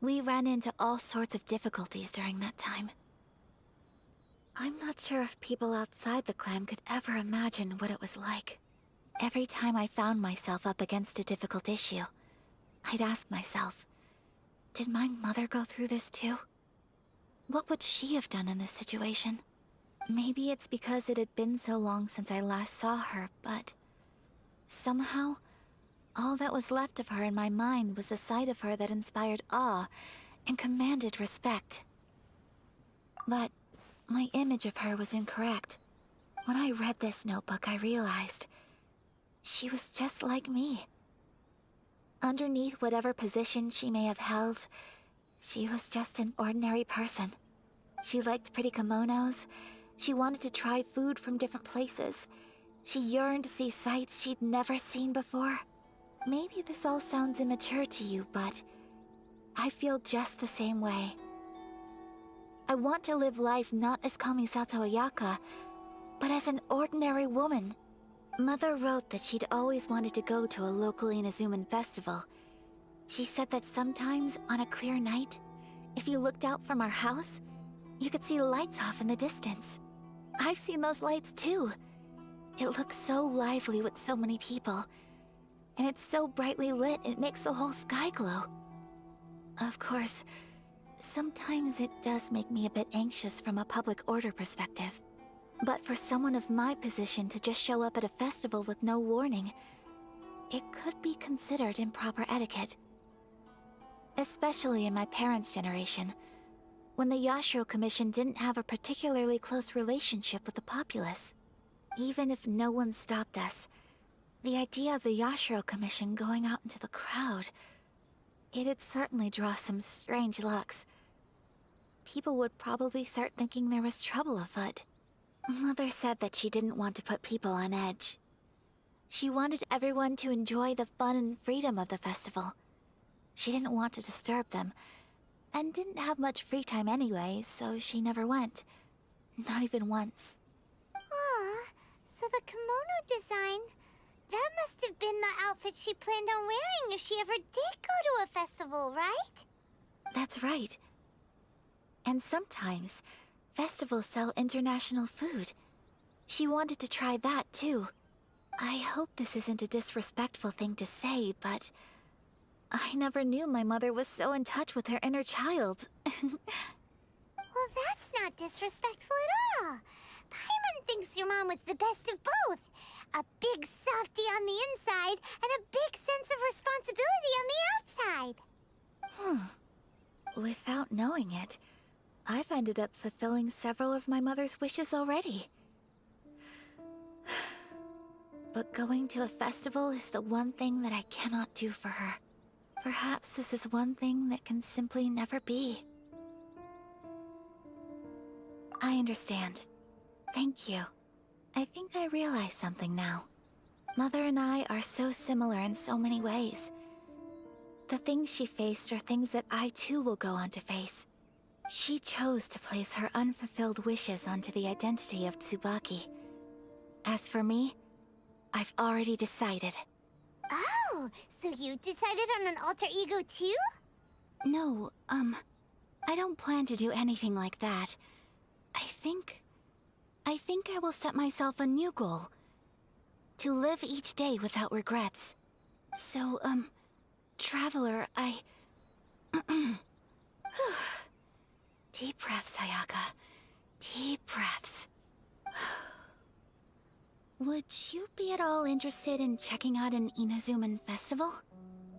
We ran into all sorts of difficulties during that time. I'm not sure if people outside the clan could ever imagine what it was like. Every time I found myself up against a difficult issue, I'd ask myself, did my mother go through this too? What would she have done in this situation? Maybe it's because it had been so long since I last saw her, but somehow, all that was left of her in my mind was the sight of her that inspired awe and commanded respect. But my image of her was incorrect. When I read this notebook, I realized she was just like me. Underneath whatever position she may have held, she was just an ordinary person. She liked pretty kimonos. She wanted to try food from different places. She yearned to see sights she'd never seen before. Maybe this all sounds immature to you, but I feel just the same way. I want to live life not as Kamisato Ayaka, but as an ordinary woman. Mother wrote that she'd always wanted to go to a local Inazuman festival. She said that sometimes, on a clear night, if you looked out from our house, you could see lights off in the distance. I've seen those lights too. It looks so lively with so many people. And it's so brightly lit, it makes the whole sky glow. Of course, sometimes it does make me a bit anxious from a public order perspective. But for someone of my position to just show up at a festival with no warning, it could be considered improper etiquette. Especially in my parents' generation, when the Yashiro Commission didn't have a particularly close relationship with the populace. Even if no one stopped us, the idea of the Yashiro Commission going out into the crowd, it'd certainly draw some strange looks. People would probably start thinking there was trouble afoot. Mother said that she didn't want to put people on edge. She wanted everyone to enjoy the fun and freedom of the festival. She didn't want to disturb them, and didn't have much free time anyway, so she never went. Not even once. Aw, so the kimono design, that must have been the outfit she planned on wearing if she ever did go to a festival, right? That's right. And sometimes, festivals sell international food. She wanted to try that too. I hope this isn't a disrespectful thing to say, but I never knew my mother was so in touch with her inner child. Well, that's not disrespectful at all. Paimon thinks your mom was the best of both. A big softy on the inside and a big sense of responsibility on the outside. Without knowing it, I've ended up fulfilling several of my mother's wishes already. But going to a festival is the one thing that I cannot do for her. Perhaps this is one thing that can simply never be. I understand. Thank you. I think I realize something now. Mother and I are so similar in so many ways. The things she faced are things that I too will go on to face. She chose to place her unfulfilled wishes onto the identity of Tsubaki. As for me, I've already decided. Oh, so you decided on an alter ego too? No, I don't plan to do anything like that. I think I will set myself a new goal. To live each day without regrets. So, Traveler, Deep breaths, Ayaka. Deep breaths. Would you be at all interested in checking out an Inazuman festival?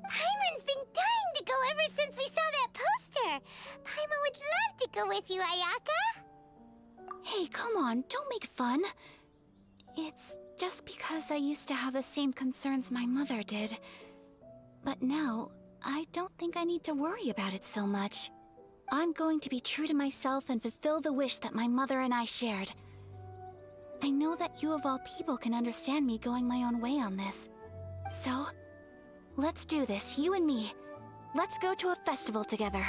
Paimon's been dying to go ever since we saw that poster. Paimon would love to go with you, Ayaka. Hey, come on, don't make fun. It's just because I used to have the same concerns my mother did. But now, I don't think I need to worry about it so much. I'm going to be true to myself and fulfill the wish that my mother and I shared. I know that you of all people can understand me going my own way on this. So, let's do this, you and me. Let's go to a festival together.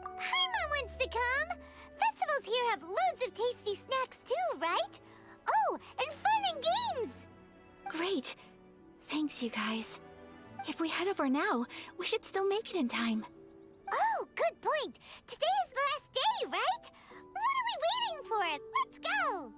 Paimon wants to come. Festivals here have loads of tasty snacks too, right? Oh, and fun and games! Great. Thanks, you guys. If we head over now, we should still make it in time. Oh, good point. Today is the last day, right? What are we waiting for? Let's go!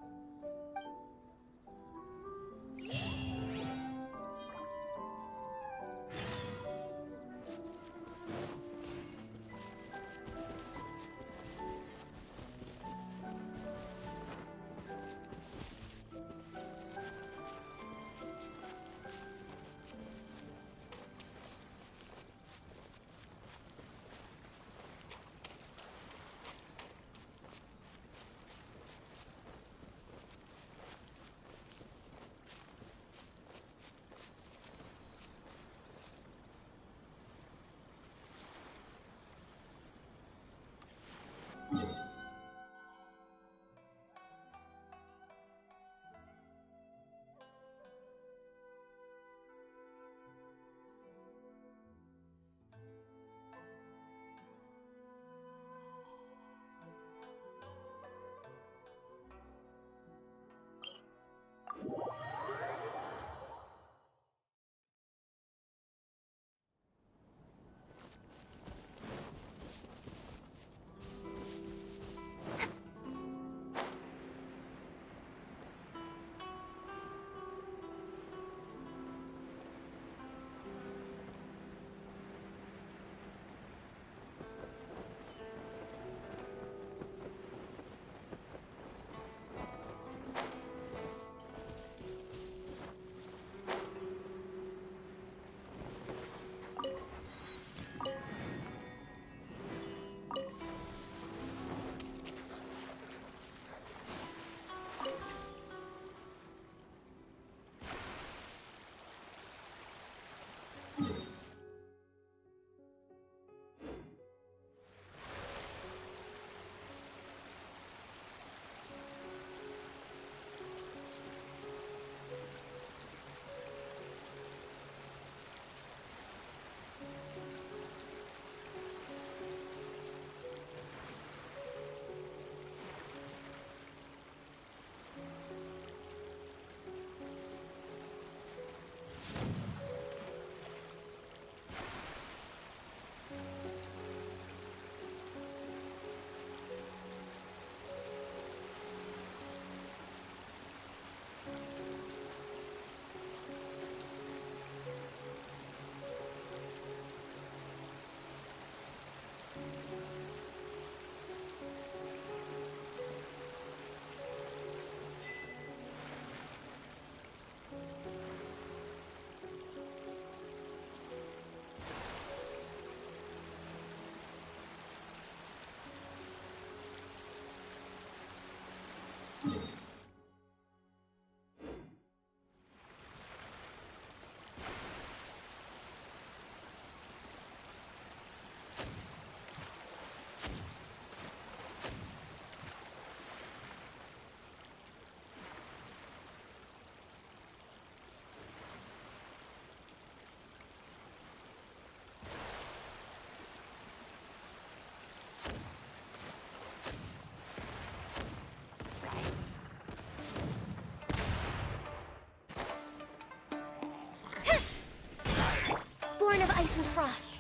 Ice and frost.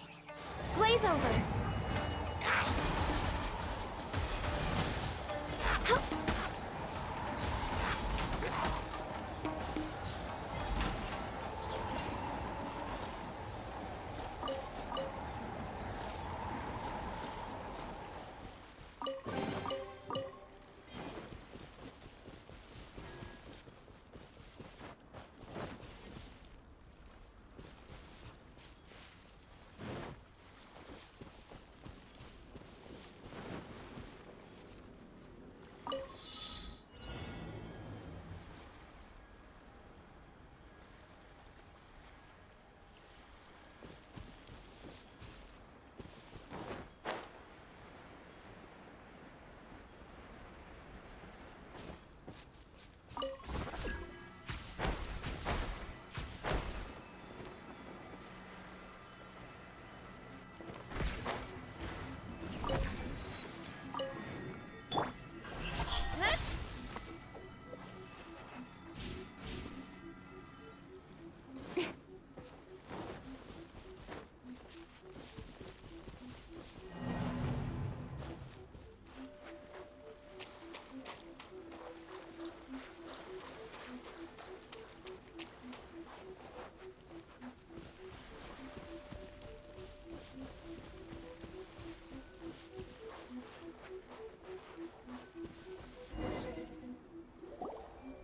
Glaze over.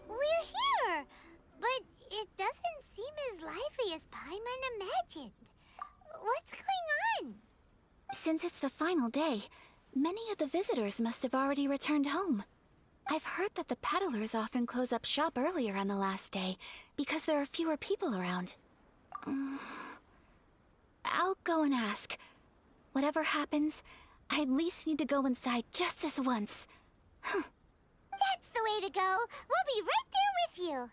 We're here! But it doesn't seem as lively as Paimon imagined. What's going on? Since it's the final day, many of the visitors must have already returned home. I've heard that the peddlers often close up shop earlier on the last day because there are fewer people around. I'll go and ask. Whatever happens, I at least need to go inside just this once. That's the way to go. We'll be right there with you.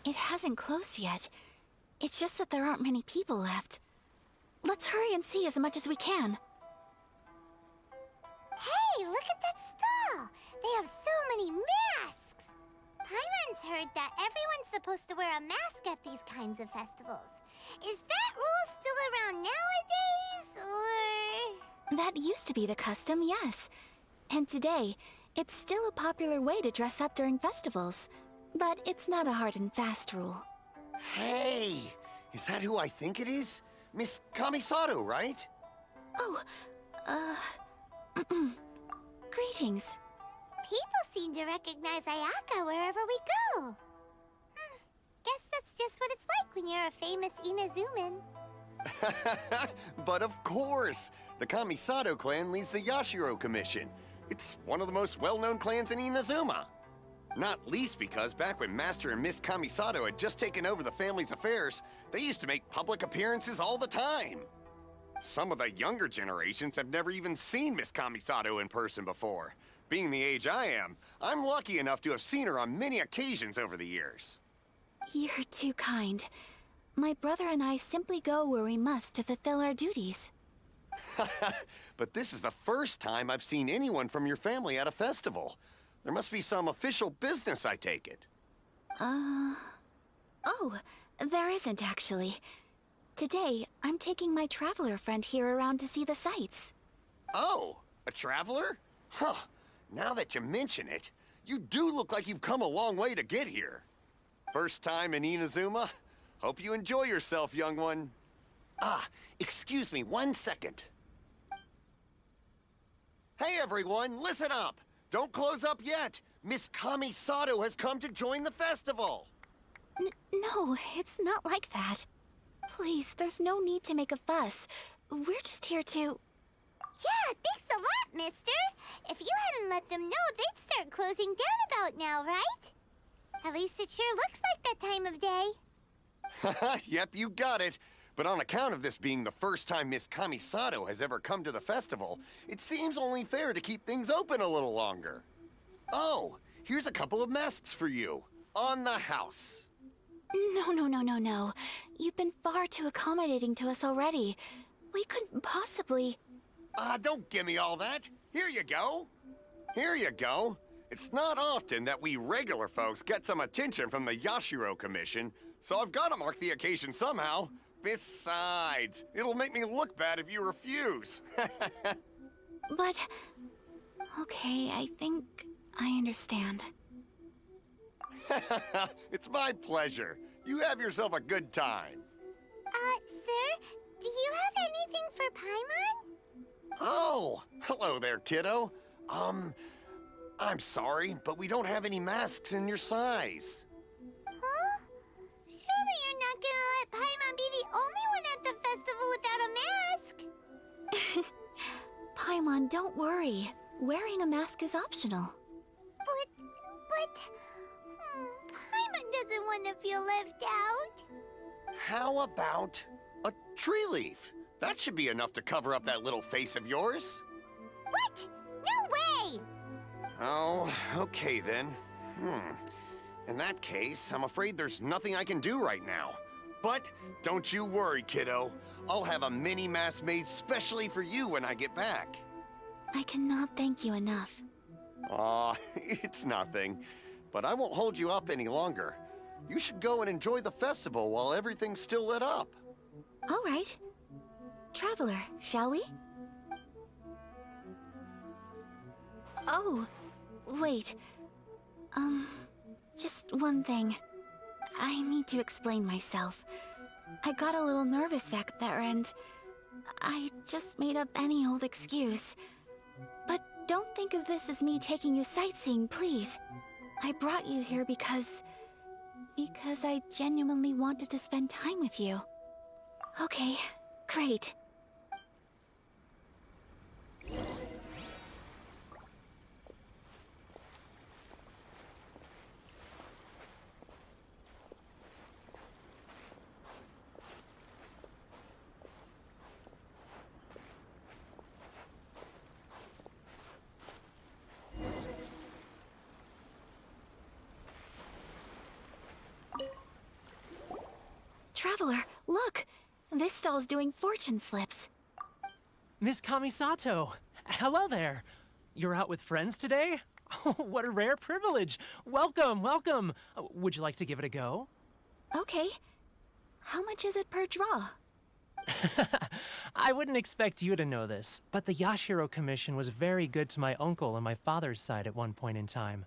It hasn't closed yet. It's just that there aren't many people left. Let's hurry and see as much as we can. Hey, look at that stall! They have so many masks! Paimon's heard that everyone's supposed to wear a mask at these kinds of festivals. Is that rule still around nowadays, or...? That used to be the custom, yes. And today, it's still a popular way to dress up during festivals. But it's not a hard and fast rule. Hey! Is that who I think it is? Miss Kamisato, right? Oh, greetings. People seem to recognize Ayaka wherever we go. Guess that's just what it's like when you're a famous Inazuman. But of course! The Kamisato clan leads the Yashiro Commission. It's one of the most well-known clans in Inazuma. Not least because back when Master and Miss Kamisato had just taken over the family's affairs, they used to make public appearances all the time. Some of the younger generations have never even seen Miss Kamisato in person before. Being the age I am, I'm lucky enough to have seen her on many occasions over the years. You're too kind. My brother and I simply go where we must to fulfill our duties. But this is the first time I've seen anyone from your family at a festival. There must be some official business, I take it. Oh, there isn't actually. Today, I'm taking my traveler friend here around to see the sights. Oh, a traveler? Huh. Now that you mention it, you do look like you've come a long way to get here. First time in Inazuma? Hope you enjoy yourself, young one. Ah, excuse me 1 second. Hey everyone, listen up! Don't close up yet! Miss Kamisato has come to join the festival! No, it's not like that. Please, there's no need to make a fuss. We're just here to... Yeah, thanks a lot, mister. If you hadn't let them know, they'd start closing down about now, right? At least it sure looks like that time of day. Yep, you got it. But on account of this being the first time Miss Kamisato has ever come to the festival, it seems only fair to keep things open a little longer. Oh, here's a couple of masks for you. On the house. No. You've been far too accommodating to us already. We couldn't possibly... Don't give me all that. Here you go. Here you go. It's not often that we regular folks get some attention from the Yashiro Commission, so I've got to mark the occasion somehow. Besides, it'll make me look bad if you refuse. But... Okay, I think I understand. It's my pleasure. You have yourself a good time. Sir, do you have anything for Paimon? Oh, hello there, kiddo. I'm sorry, but we don't have any masks in your size. Huh? Surely you're not gonna let Paimon be the only one at the festival without a mask? Paimon, don't worry. Wearing a mask is optional. But... Paimon doesn't want to feel left out. How about a tree leaf? That should be enough to cover up that little face of yours. What? No way! Oh, okay then. In that case, I'm afraid there's nothing I can do right now. But don't you worry, kiddo. I'll have a mini mask made specially for you when I get back. I cannot thank you enough. Aw, it's nothing. But I won't hold you up any longer. You should go and enjoy the festival while everything's still lit up. All right. Traveler, shall we? Oh, wait. Just one thing. I need to explain myself. I got a little nervous back there and I just made up any old excuse. But don't think of this as me taking you sightseeing, please. I brought you here because I genuinely wanted to spend time with you. Okay, great. Traveler, look! This stall's doing fortune slips. Miss Kamisato, hello there. You're out with friends today? Oh, what a rare privilege. Welcome, welcome. Would you like to give it a go? Okay. How much is it per draw? I wouldn't expect you to know this, but the Yashiro Commission was very good to my uncle on my father's side at one point in time.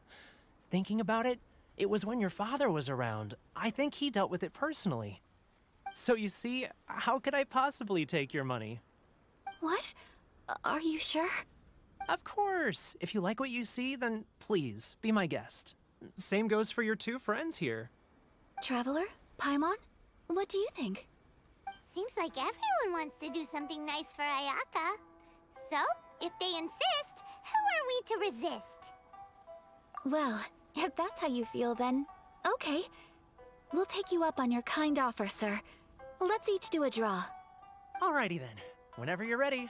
Thinking about it, it was when your father was around. I think he dealt with it personally. So you see, how could I possibly take your money? What? Are you sure? Of course. If you like what you see, then please, be my guest. Same goes for your two friends here. Traveler? Paimon? What do you think? Seems like everyone wants to do something nice for Ayaka. So, if they insist, who are we to resist? Well, if that's how you feel, then okay. We'll take you up on your kind offer, sir. Let's each do a draw. Alrighty then. Whenever you're ready.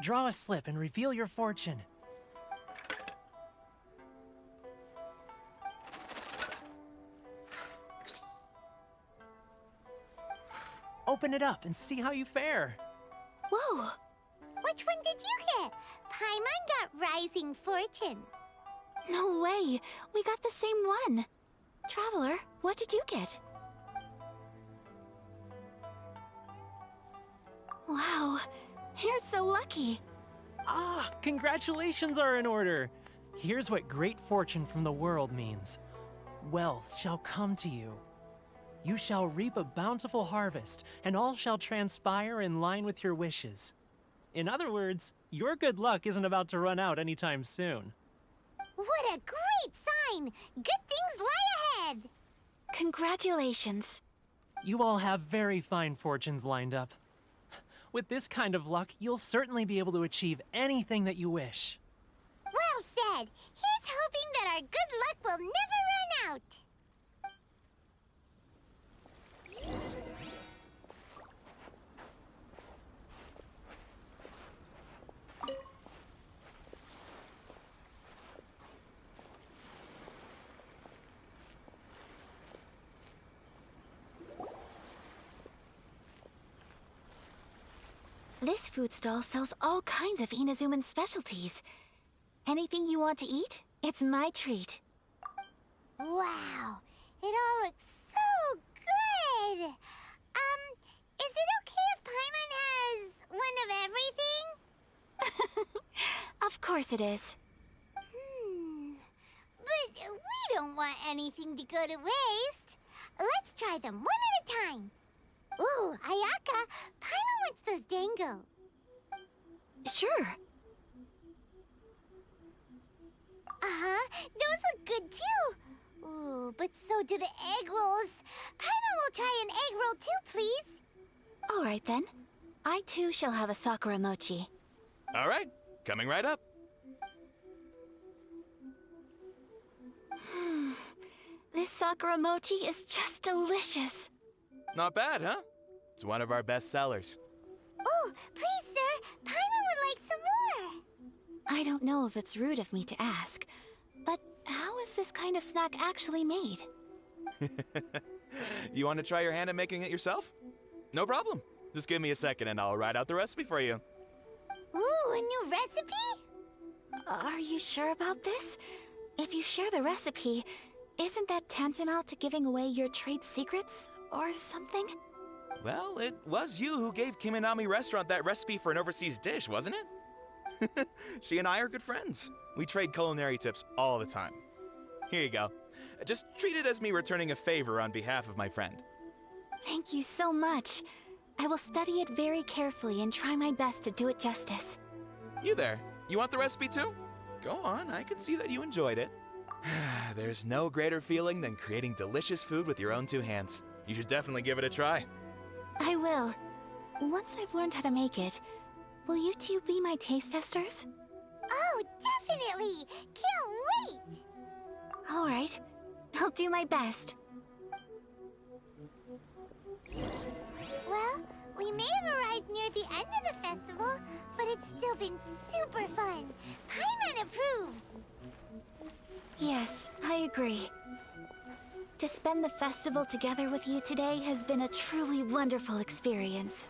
Draw a slip and reveal your fortune. Open it up and see how you fare. Whoa! Which one did you get? Paimon got Rising Fortune. No way! We got the same one! Traveler, what did you get? Wow, you're so lucky. Ah, congratulations are in order. Here's what great fortune from the world means. Wealth shall come to you. You shall reap a bountiful harvest, and all shall transpire in line with your wishes. In other words, your good luck isn't about to run out anytime soon. What a great sign! Good things lie ahead! Congratulations. You all have very fine fortunes lined up. With this kind of luck, you'll certainly be able to achieve anything that you wish. Well said! Here's hoping that our good luck will never run out! This food stall sells all kinds of Inazuman specialties. Anything you want to eat, it's my treat. Wow, it all looks so good! Is it okay if Paimon has one of everything? Of course it is. But we don't want anything to go to waste. Let's try them one at a time. Ooh, Ayaka, Paimon wants those dango. Sure. Uh-huh, those look good too. Ooh, but so do the egg rolls. Paimon will try an egg roll too, please. All right then. I too shall have a Sakura mochi. All right, coming right up. This Sakura mochi is just delicious. Not bad, huh? It's one of our best sellers. Oh, please, sir. Paimon would like some more. I don't know if it's rude of me to ask, but how is this kind of snack actually made? You want to try your hand at making it yourself? No problem. Just give me a second and I'll write out the recipe for you. Ooh, a new recipe? Are you sure about this? If you share the recipe, isn't that tantamount to giving away your trade secrets or something? Well, it was you who gave Kiminami Restaurant that recipe for an overseas dish, wasn't it? She and I are good friends. We trade culinary tips all the time. Here you go. Just treat it as me returning a favor on behalf of my friend. Thank you so much. I will study it very carefully and try my best to do it justice. You there. You want the recipe too? Go on, I can see that you enjoyed it. There's no greater feeling than creating delicious food with your own two hands. You should definitely give it a try. I will. Once I've learned how to make it, will you two be my taste testers? Oh, definitely! Can't wait! All right. I'll do my best. Well, we may have arrived near the end of the festival, but it's still been super fun. Paimon approves! Yes, I agree. To spend the festival together with you today has been a truly wonderful experience.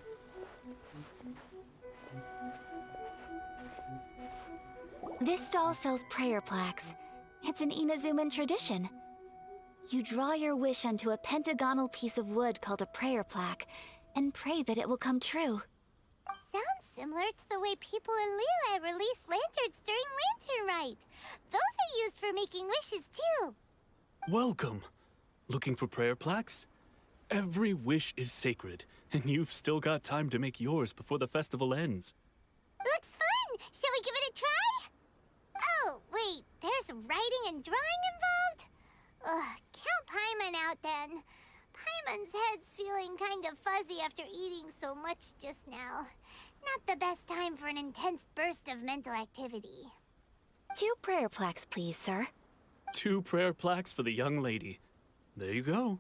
This stall sells prayer plaques. It's an Inazuman tradition. You draw your wish onto a pentagonal piece of wood called a prayer plaque, and pray that it will come true. Sounds similar to the way people in Liyue release lanterns during Lantern Rite. Those are used for making wishes too. Welcome. Looking for prayer plaques? Every wish is sacred, and you've still got time to make yours before the festival ends. Looks fun! Shall we give it a try? Oh, wait, there's writing and drawing involved? Ugh, count Paimon out then. Paimon's head's feeling kind of fuzzy after eating so much just now. Not the best time for an intense burst of mental activity. 2 prayer plaques, please, sir. 2 prayer plaques for the young lady. There you go.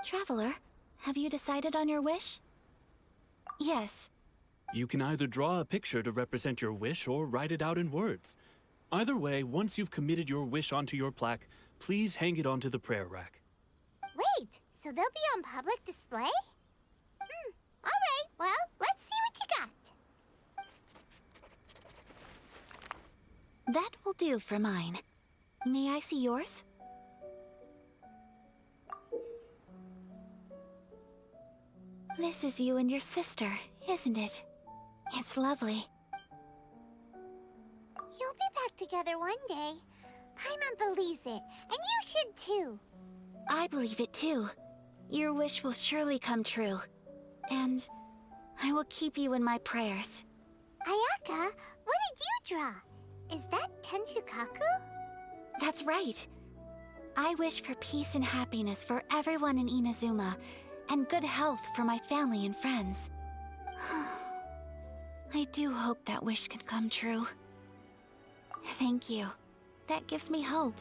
Traveler, have you decided on your wish? Yes. You can either draw a picture to represent your wish or write it out in words. Either way, once you've committed your wish onto your plaque, please hang it onto the prayer rack. Wait, so they'll be on public display? Alright, well, let's see what you got. That will do for mine. May I see yours? This is you and your sister, isn't it? It's lovely. You'll be back together one day. Paimon believes it, and you should too. I believe it too. Your wish will surely come true. And I will keep you in my prayers. Ayaka, what did you draw? Is that Tenchukaku? That's right. I wish for peace and happiness for everyone in Inazuma, and good health for my family and friends. I do hope that wish can come true. Thank you. That gives me hope.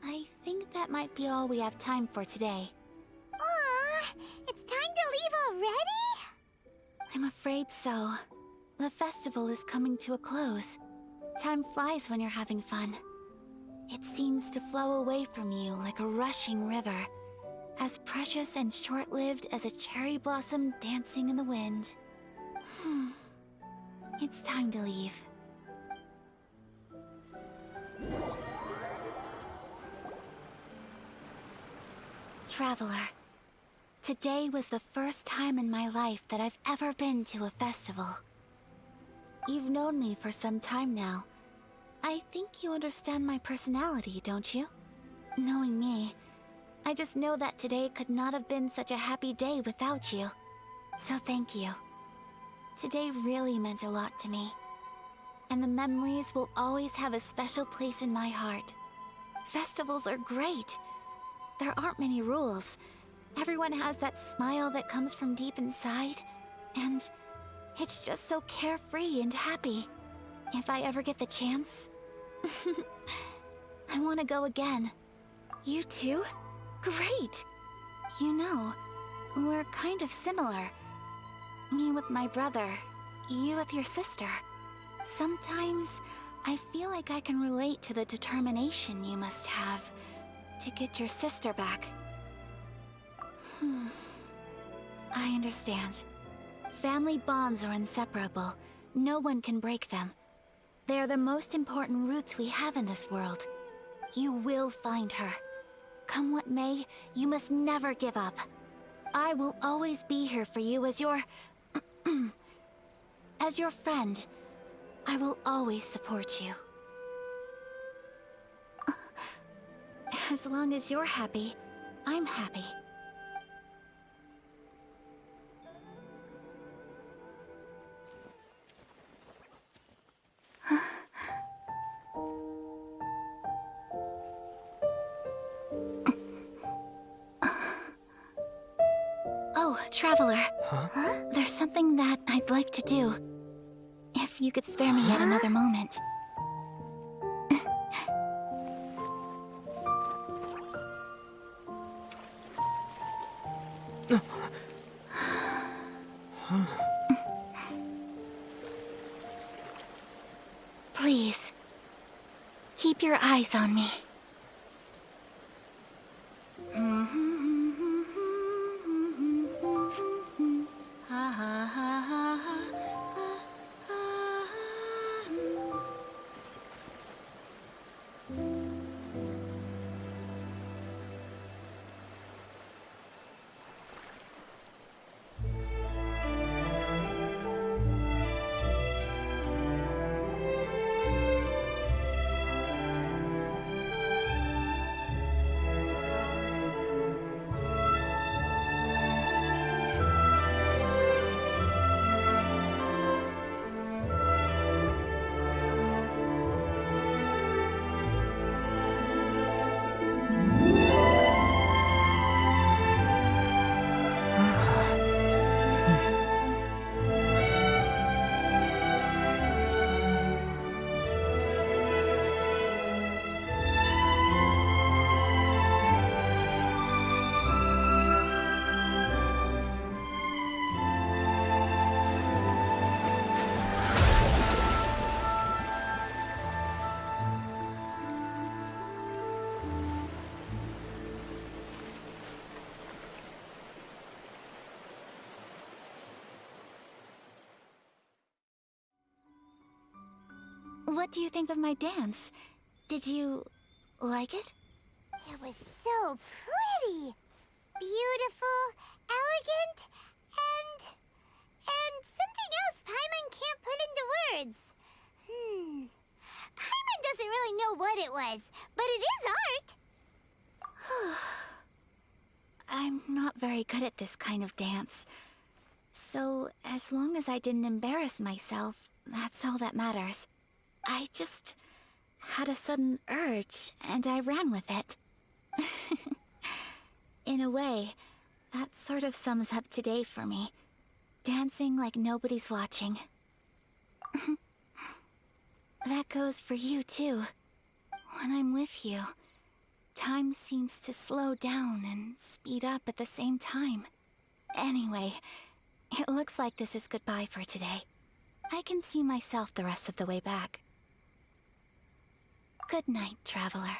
I think that might be all we have time for today. Aw, it's time to leave already? I'm afraid so. The festival is coming to a close. Time flies when you're having fun. It seems to flow away from you like a rushing river, as precious and short-lived as a cherry blossom dancing in the wind. It's time to leave. Traveler, today was the first time in my life that I've ever been to a festival. You've known me for some time now. I think you understand my personality, don't you? Knowing me, I just know that today could not have been such a happy day without you. So thank you. Today really meant a lot to me. And the memories will always have a special place in my heart. Festivals are great. There aren't many rules. Everyone has that smile that comes from deep inside. And it's just so carefree and happy. If I ever get the chance, I want to go again. You too? Great! You know, we're kind of similar. Me with my brother, you with your sister. Sometimes I feel like I can relate to the determination you must have to get your sister back. I understand. Family bonds are inseparable. No one can break them. They are the most important roots we have in this world. You will find her. Come what may, you must never give up. I will always be here for you as your... as your friend. I will always support you. As long as you're happy, I'm happy. Oh, Traveler. Huh? There's something that I'd like to do. If you could spare me yet another moment. Please, keep your eyes on me. What do you think of my dance? Did you like it? It was so pretty. Beautiful, elegant, and something else Paimon can't put into words. Paimon doesn't really know what it was, but it is art. I'm not very good at this kind of dance. So, as long as I didn't embarrass myself, that's all that matters. I just had a sudden urge, and I ran with it. In a way, that sort of sums up today for me. Dancing like nobody's watching. That goes for you, too. When I'm with you, time seems to slow down and speed up at the same time. Anyway, it looks like this is goodbye for today. I can see myself the rest of the way back. Good night, Traveler.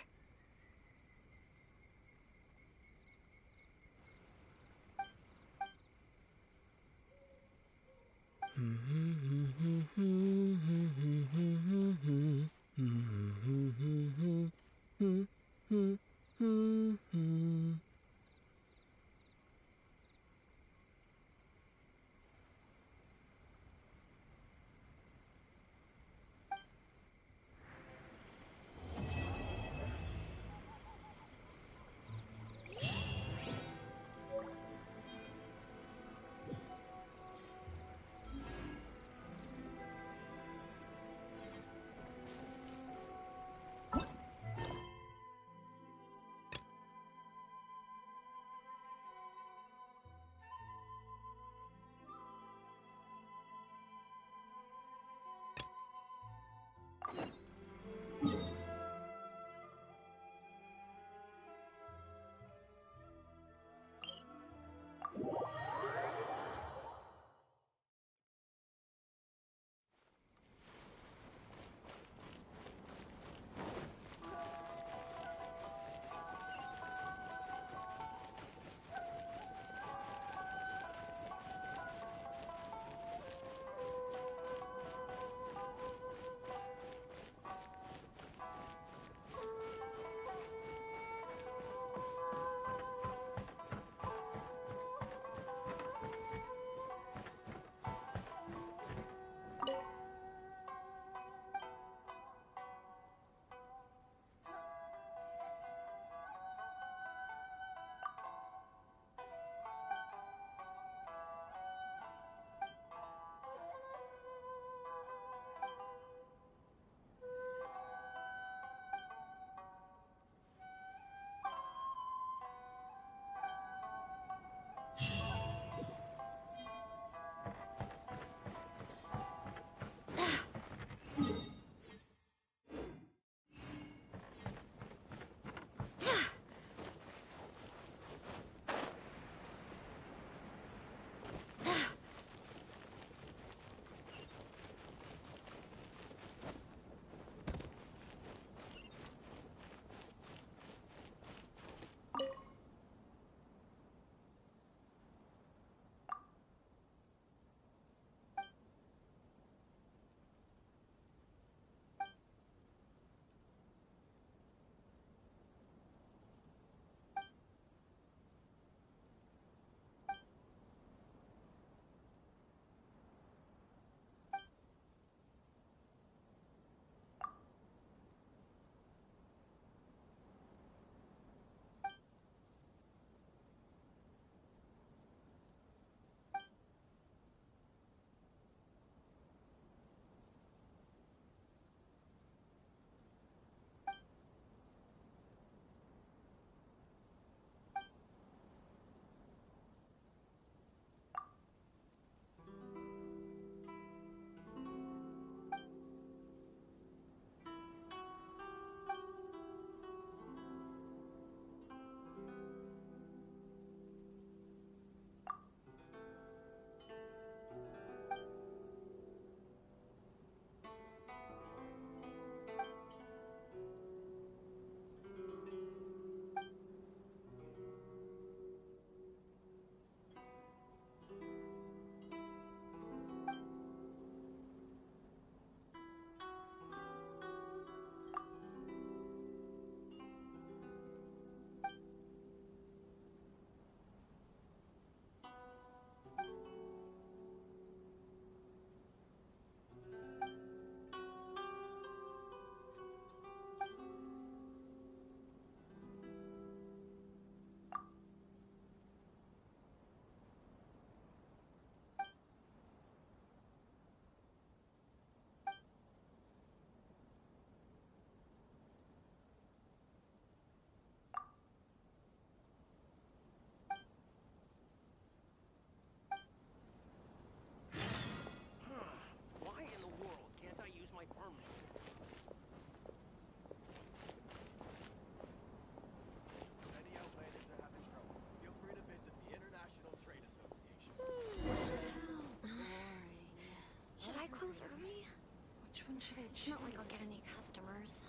close early? Which one should I choose? It's not like I'll get any customers.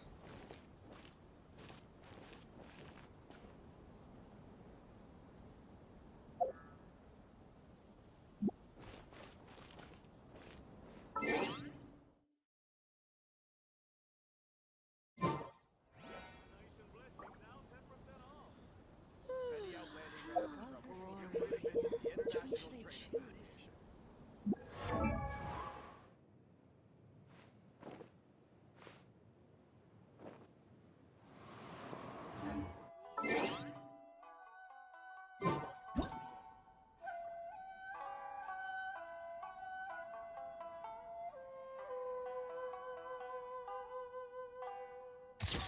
Love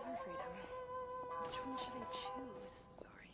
or freedom? Which one should I choose? Sorry.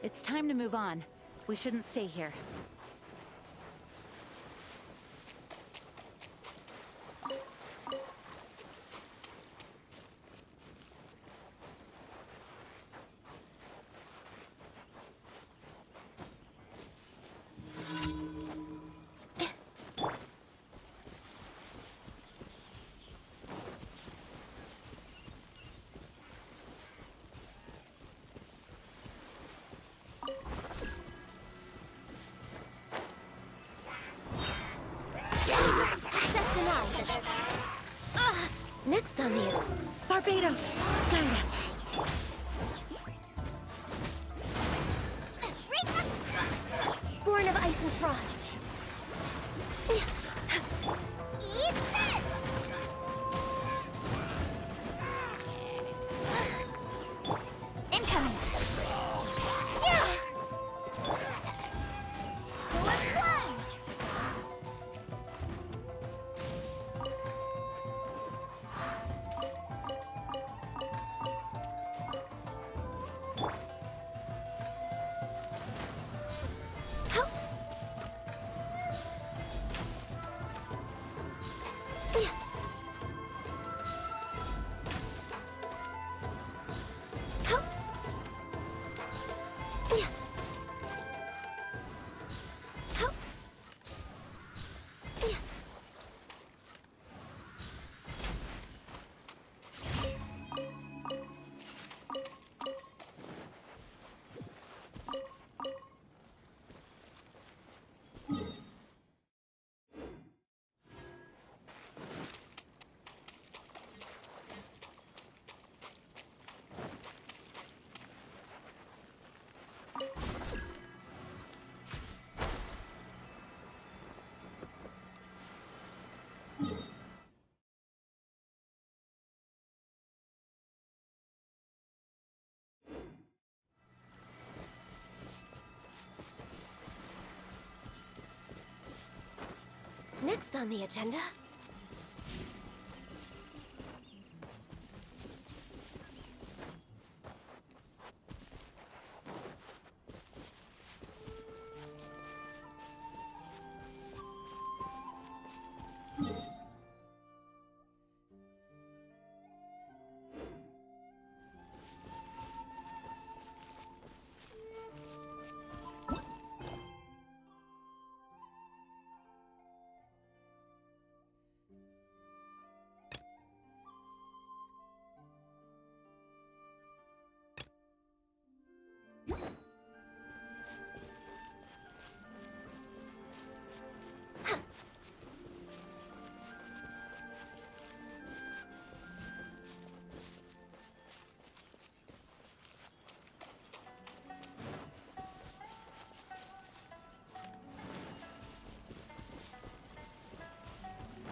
It's time to move on. We shouldn't stay here. Access denied. Next on the Barbados, guide us. Born of ice and frost. Eat this! Incoming. Next on the agenda.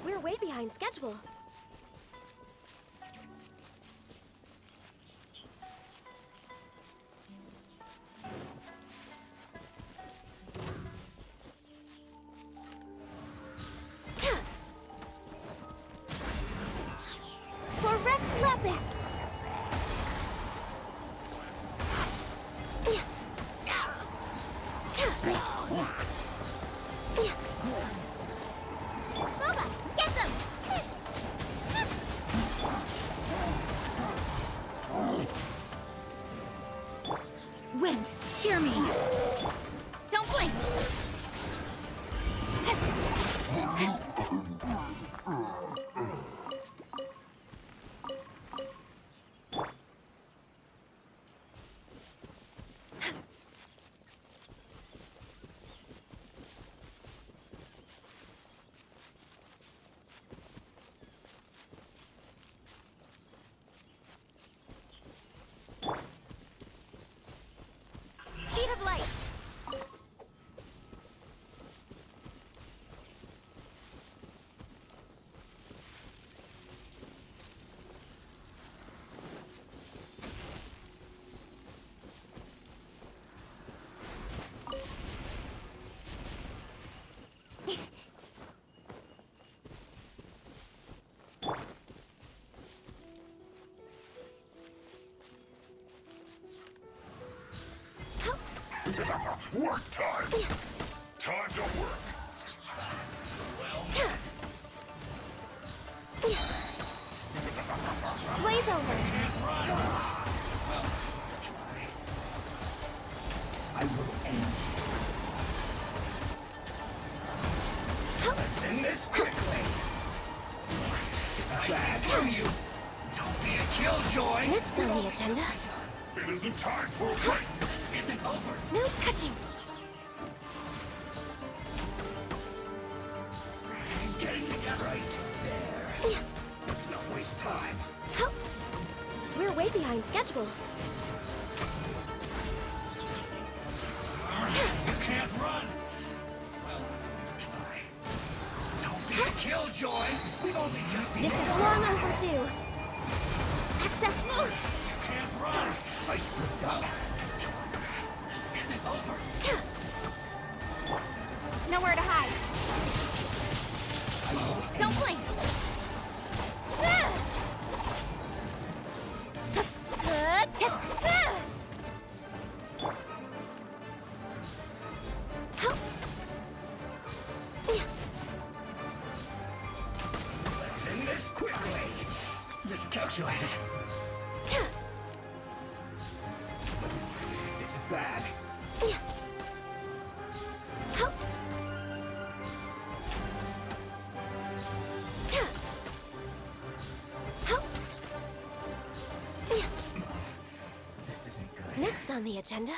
We're way behind schedule. For Rex Lapis! Booba, get them! Time to work. Blaze over. I will end you. Let's end this quickly. This is bad. Through you. Don't be a killjoy. Next on the agenda. It isn't time for a break. This isn't over. No touching. Get it together. Right there. Let's not waste time. We're way behind schedule. You can't run. Well, try. Don't be a killjoy. We've only just begun. This is long overdue. Access move. You can't run. I slipped up. This isn't over. Nowhere to hide. Don't blink. Let's end this quickly. Miscalculated. This is bad. This isn't good. Next on the agenda.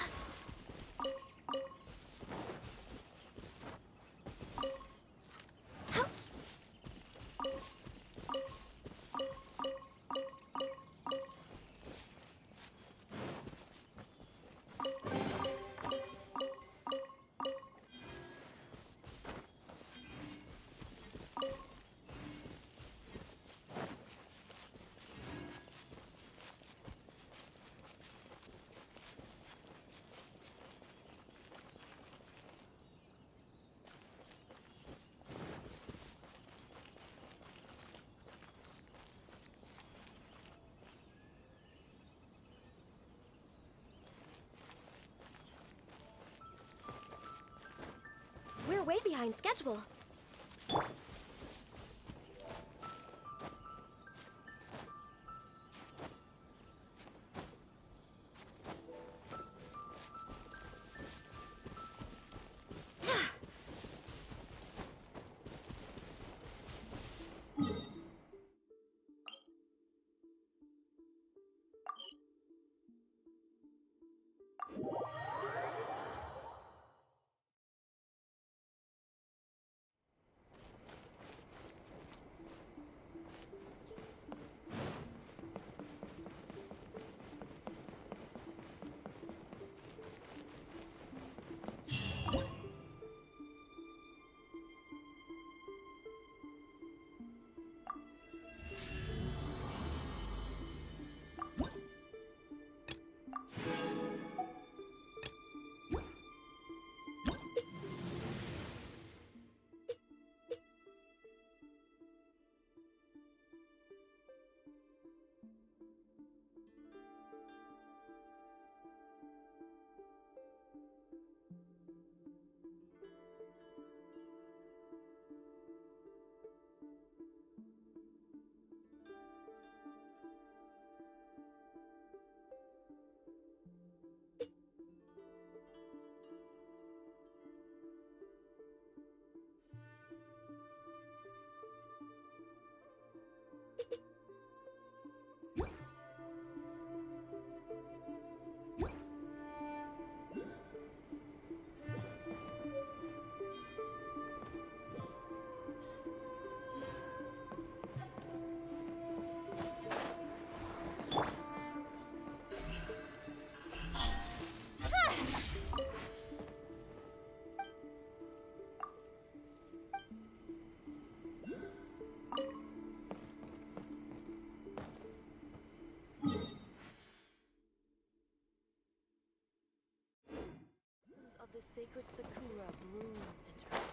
We're way behind schedule. Of the sacred Sakura bloom eternally.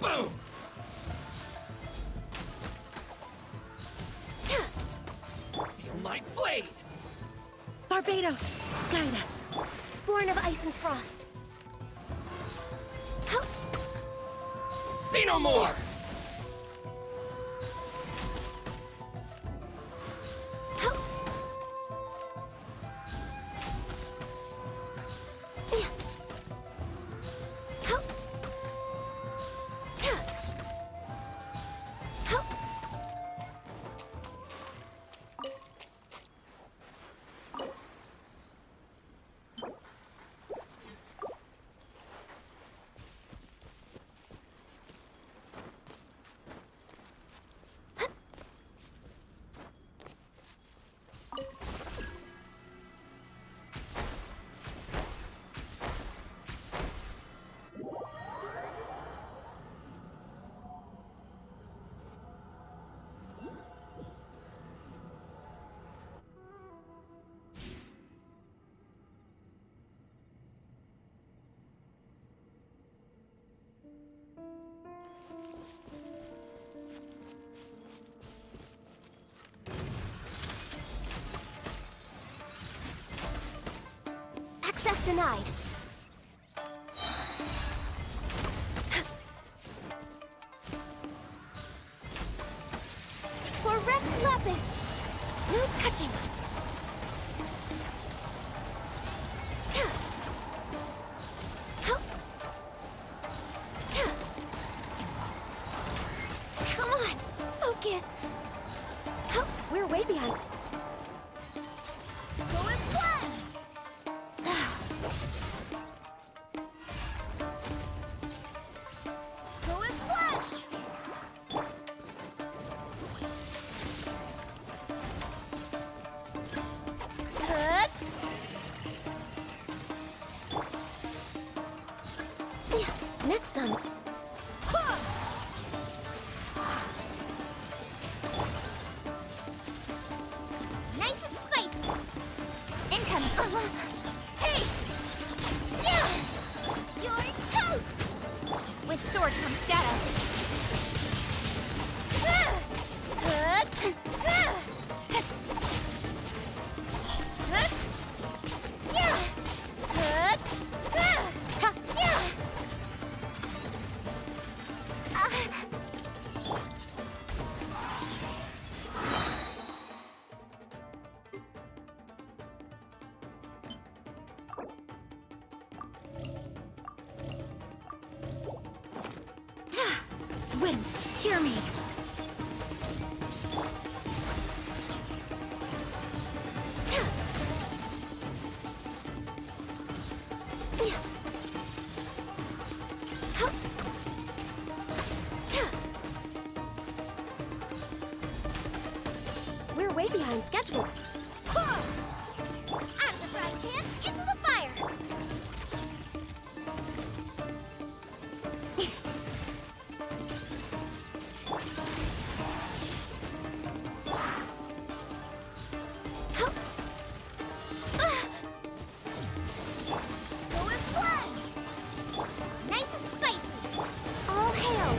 Boom! Feel my blade! Barbados, guide us. Born of ice and frost. Say no more! Access denied. For Rex Lapis! No touching! Come on! Focus! We're way behind. Go and splash! Go and splash! Good. Yeah, next time. Nice and spicy. Incoming. Hey! Yeah! You're toast! With sword comes shadow. Good. Yeah! Good. Yeah! Wind, hear me. We're way behind schedule. Out of the frying pan, into the fire! Go and play! Nice and spicy! All hail!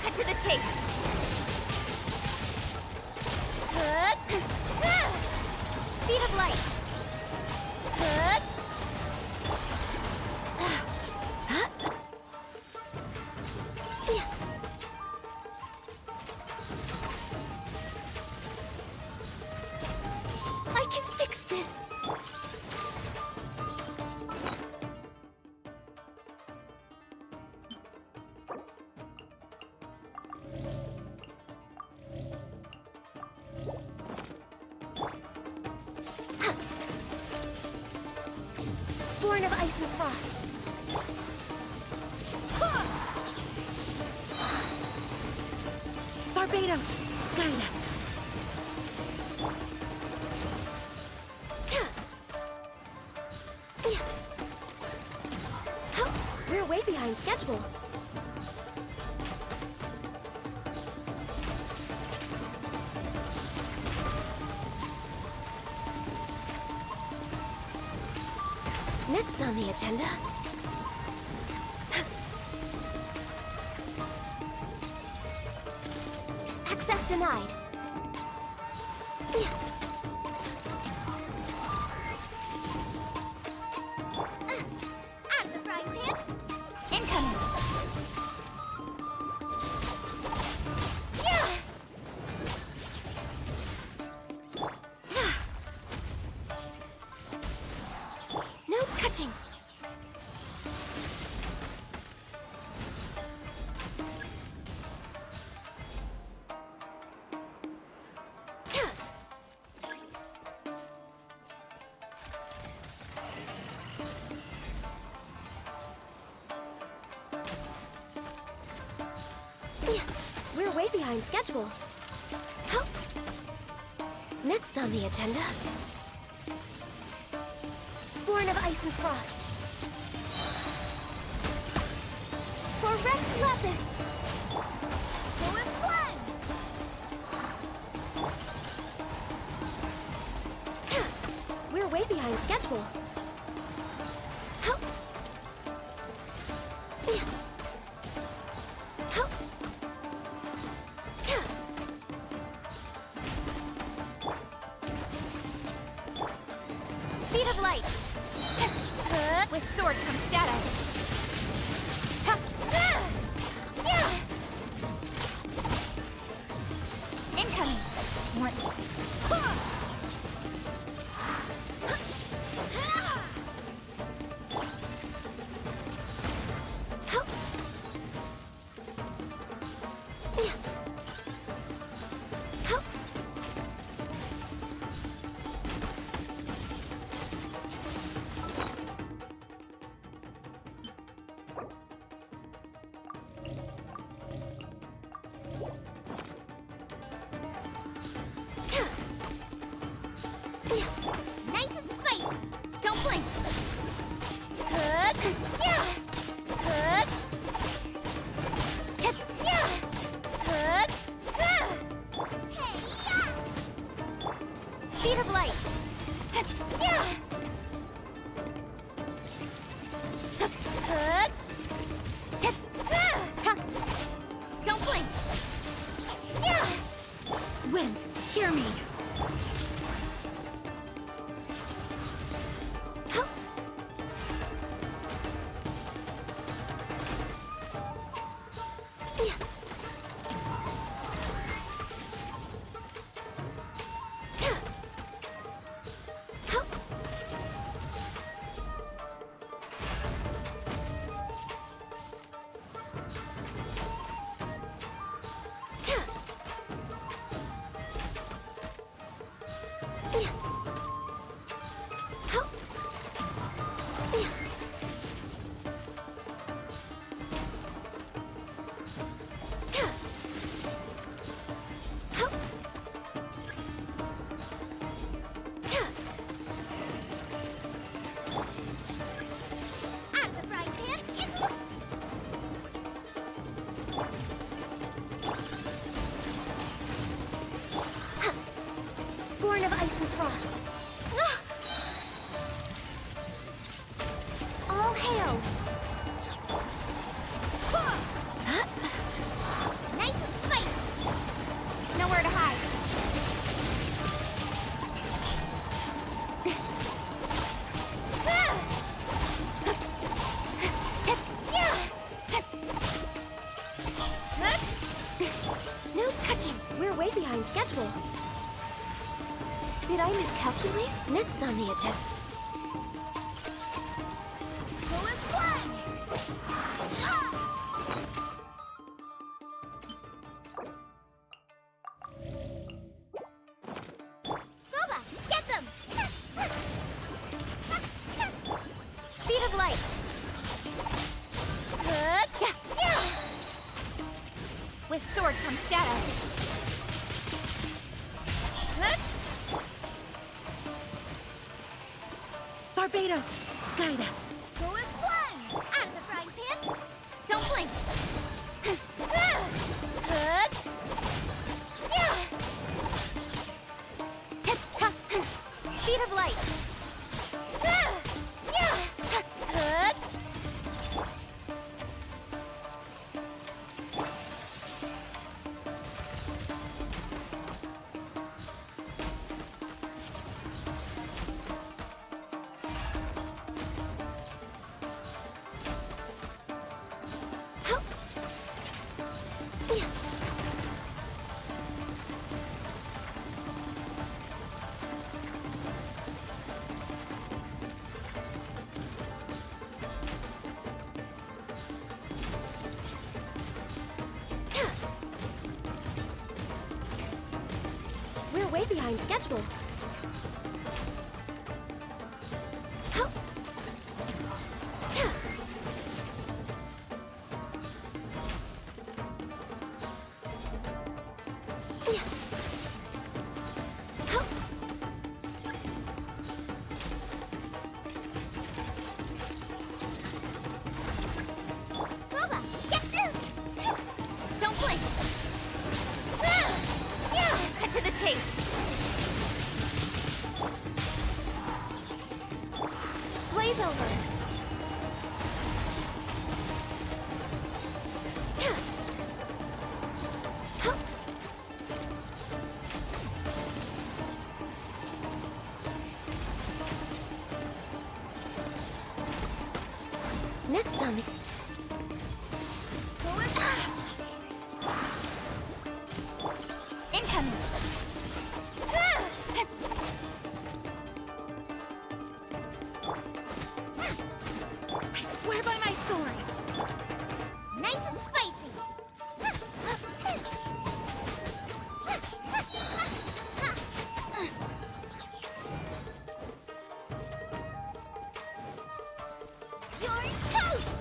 Cut to the chase! Good! Speed of light! Good! I can fix this! Born of ice and frost. Barbados, guide us. We're way behind schedule. Next Next on the agenda... Access denied. Out of the frying pan. Incoming. Yeah. No touching. We're way behind schedule. Hup. Next on the agenda... Born of Ice and Frost. For Rex Lapis! Who is one? We're way behind schedule. Hup. Hup. Speed of light. With sword comes shadow. Incoming. Nice and spicy. Don't blink. Good. Yeah. Good. Hit. Yeah. Good. Hey, yeah. Speed of light. Hit. Yeah. Good. Hit. Don't blink. Yeah. Wind, hear me. Born of Ice and Frost. All hail! Nice and spicy! Nowhere to hide. No touching! We're way behind schedule. Did I miscalculate? Next on the agenda. Who is one? Boba, get them! Speed of light. Good. Yeah. With sword comes shadow. Good. Barbados, guide us. Who is one? Out of the frying pan. Don't blink. Good. Yeah. Speed of light. Yeah. way behind schedule. Boba, get Don't blink. Cut to the chase. Blaze over. Next on the... Incoming! I swear by my sword! Nice and spicy. You're toast.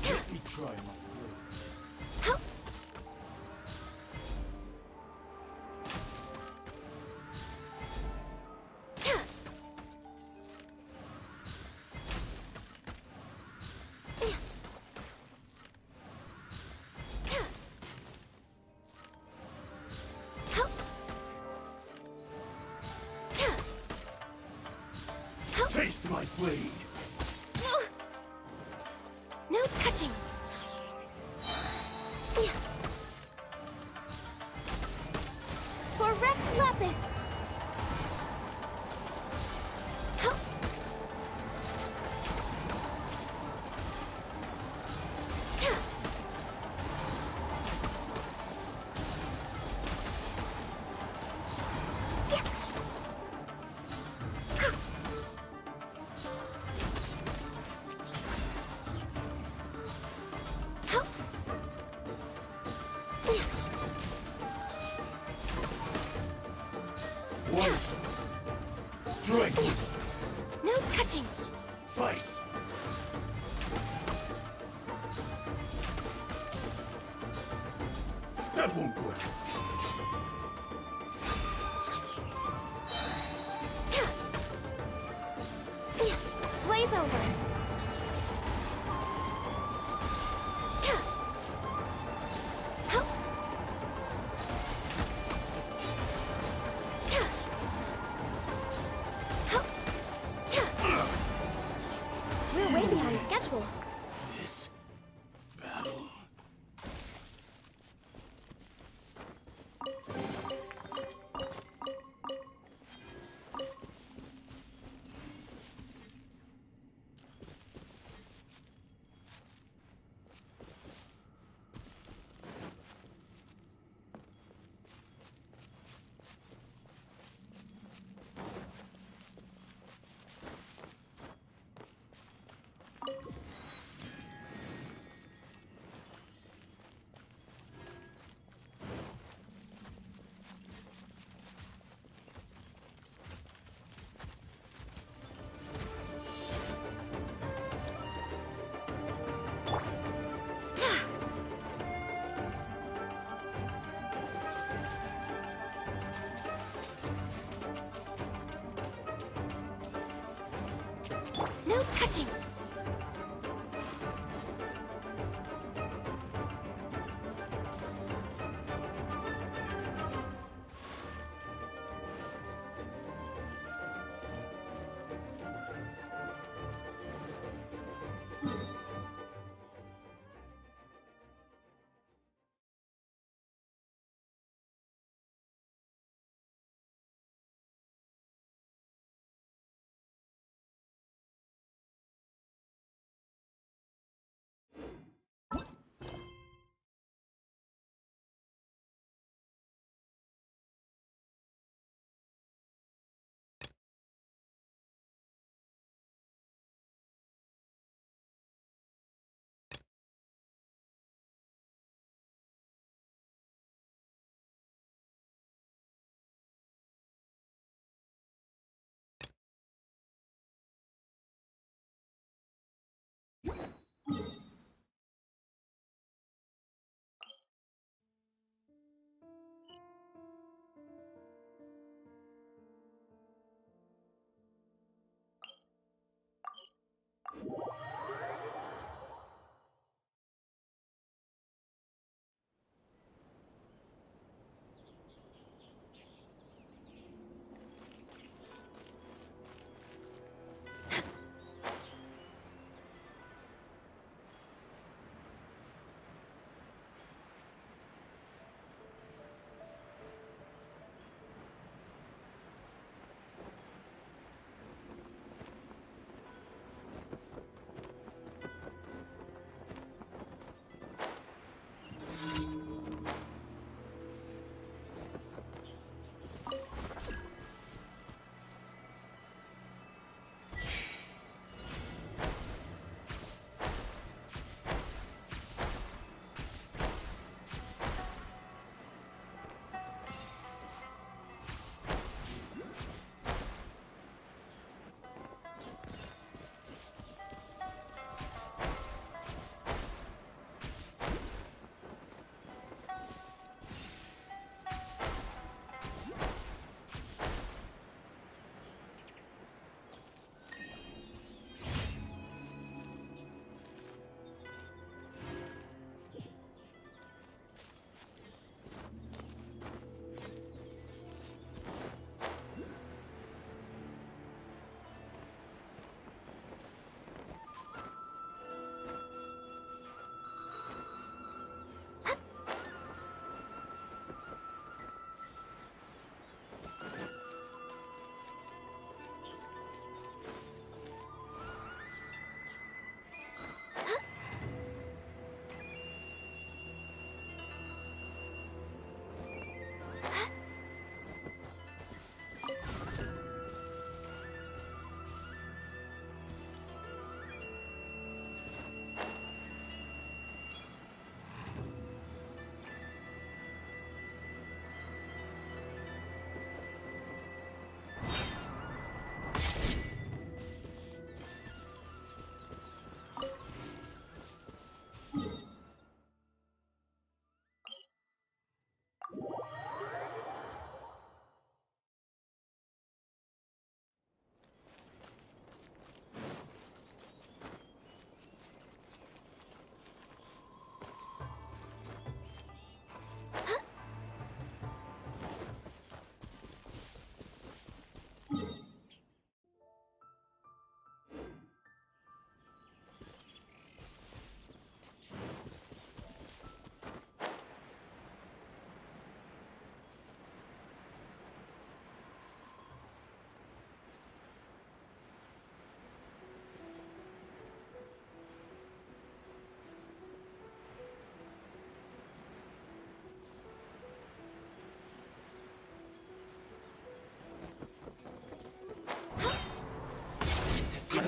Let me try my blade. Taste my blade. No touching. For Rex Lapis. Once. Drink. No touching. Vice. That won't work. Blaze over. unusual. This battle. No touching!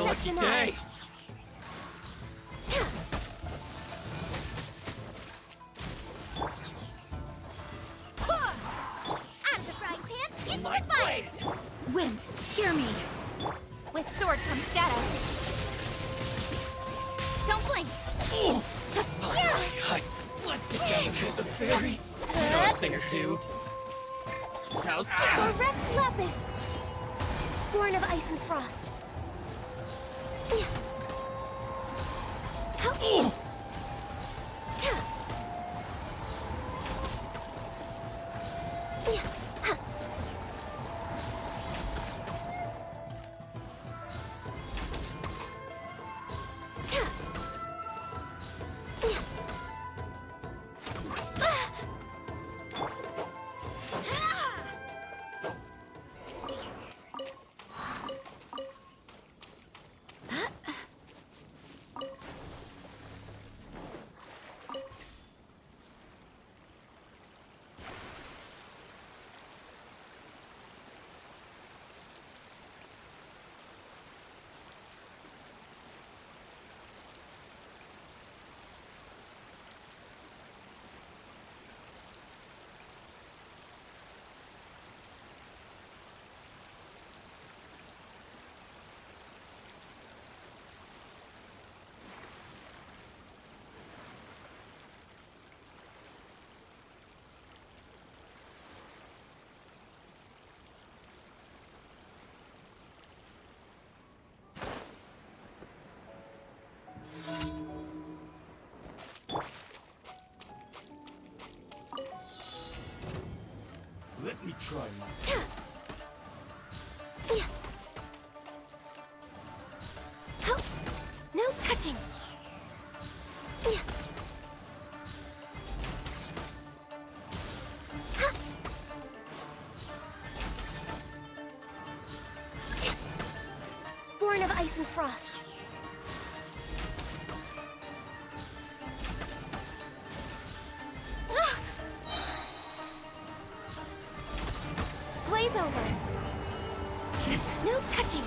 a lucky day. Out of the frying pan, into My the fire! blade. Wind, hear me. With sword comes shadow. Don't blink! Hi. Let's get down to this fairy. You know a thing or two. How's that? Rex Lapis! Born of ice and frost. Let me try my... No touching! Born of ice and frost. Blaze over. No touching.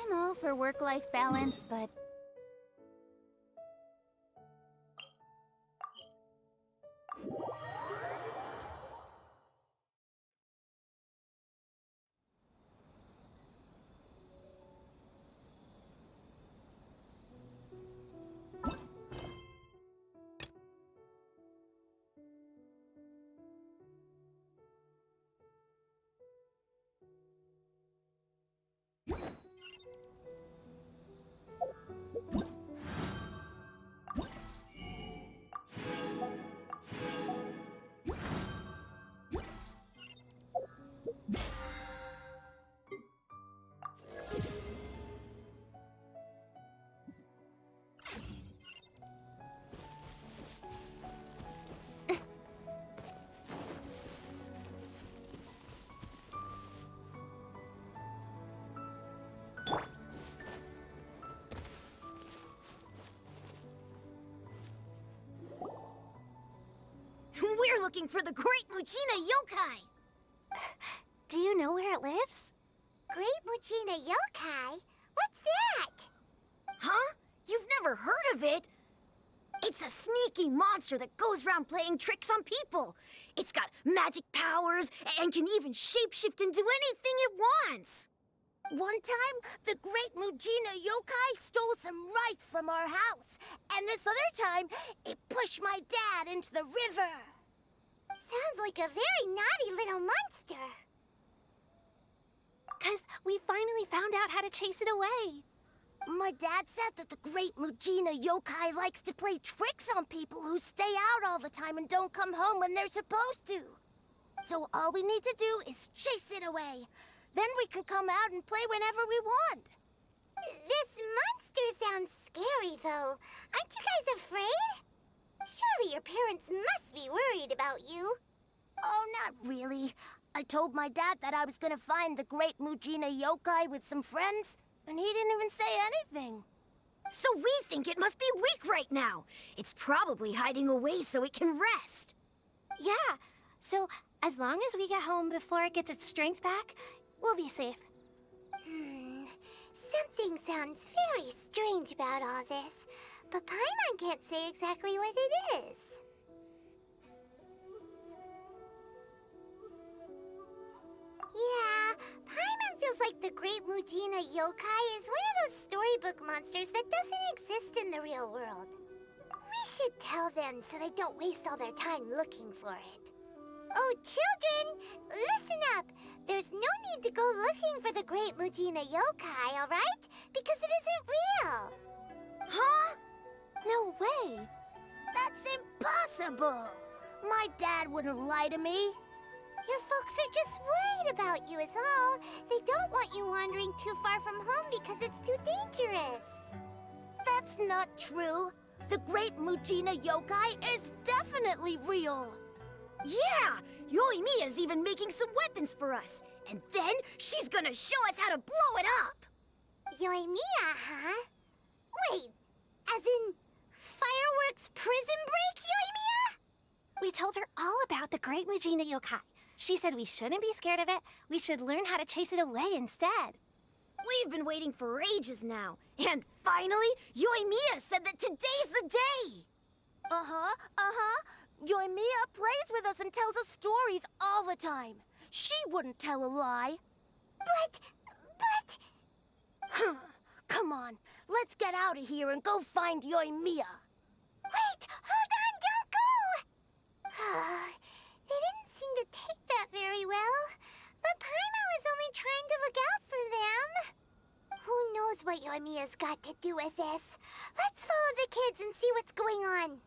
I'm all for work-life balance, but We're looking for the Great Mujina Yokai! do you know where it lives? Great Mujina Yokai? What's that? Huh? You've never heard of it? It's a sneaky monster that goes around playing tricks on people. It's got magic powers and can even shapeshift into anything it wants. One time, the Great Mujina Yokai stole some rice from our house. And this other time, it pushed my dad into the river. Sounds like a very naughty little monster. 'Cause we finally found out how to chase it away. My dad said that the Great Mujina Yokai likes to play tricks on people who stay out all the time and don't come home when they're supposed to. So all we need to do is chase it away. Then we can come out and play whenever we want. This monster sounds scary, though. Aren't you guys afraid? Surely your parents must be worried about you. Oh, not really. I told my dad that I was gonna find the Great Mujina Yokai with some friends, and he didn't even say anything. So we think it must be weak right now. It's probably hiding away so it can rest. Yeah, so as long as we get home before it gets its strength back, we'll be safe. Something sounds very strange about all this, but Paimon can't say exactly what it is. Yeah, Paimon feels like the Great Mujina Yokai is one of those storybook monsters that doesn't exist in the real world. We should tell them so they don't waste all their time looking for it. Oh, children, listen up. There's no need to go looking for the Great Mujina Yokai, all right? Because it isn't real. Huh? No way. That's impossible. My dad wouldn't lie to me. Your folks are just worried about you is all. They don't want you wandering too far from home because it's too dangerous. That's not true. The Great Mujina Yokai is definitely real. Yeah! Yoimiya's even making some weapons for us. And then she's gonna show us how to blow it up! Yoimiya, huh? Wait, as in fireworks prison break, Yoimiya? We told her all about the Great Mujina Yokai. She said we shouldn't be scared of it. We should learn how to chase it away instead. We've been waiting for ages now. And finally, Yoimiya said that today's the day! Yoimiya plays with us and tells us stories all the time. She wouldn't tell a lie. But... Come on, let's get out of here and go find Yoimiya. Wait, hold on, don't go! They didn't seem to take that very well. But Paimon was only trying to look out for them. Who knows what Yoimiya's got to do with this? Let's follow the kids and see what's going on.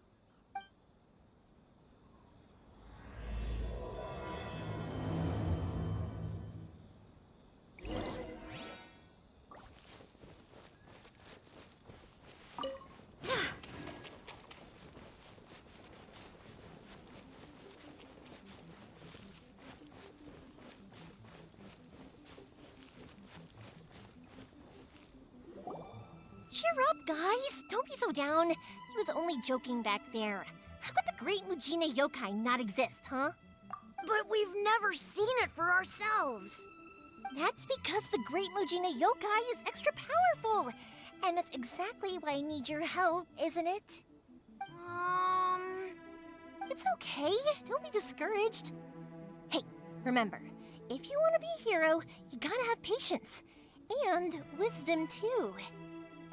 Cheer up, guys! Don't be so down. He was only joking back there. How could the Great Mujina Yokai not exist, huh? But we've never seen it for ourselves. That's because the Great Mujina Yokai is extra powerful. And that's exactly why I need your help, isn't it? It's okay. Don't be discouraged. Hey, remember, if you want to be a hero, you gotta have patience. And wisdom, too.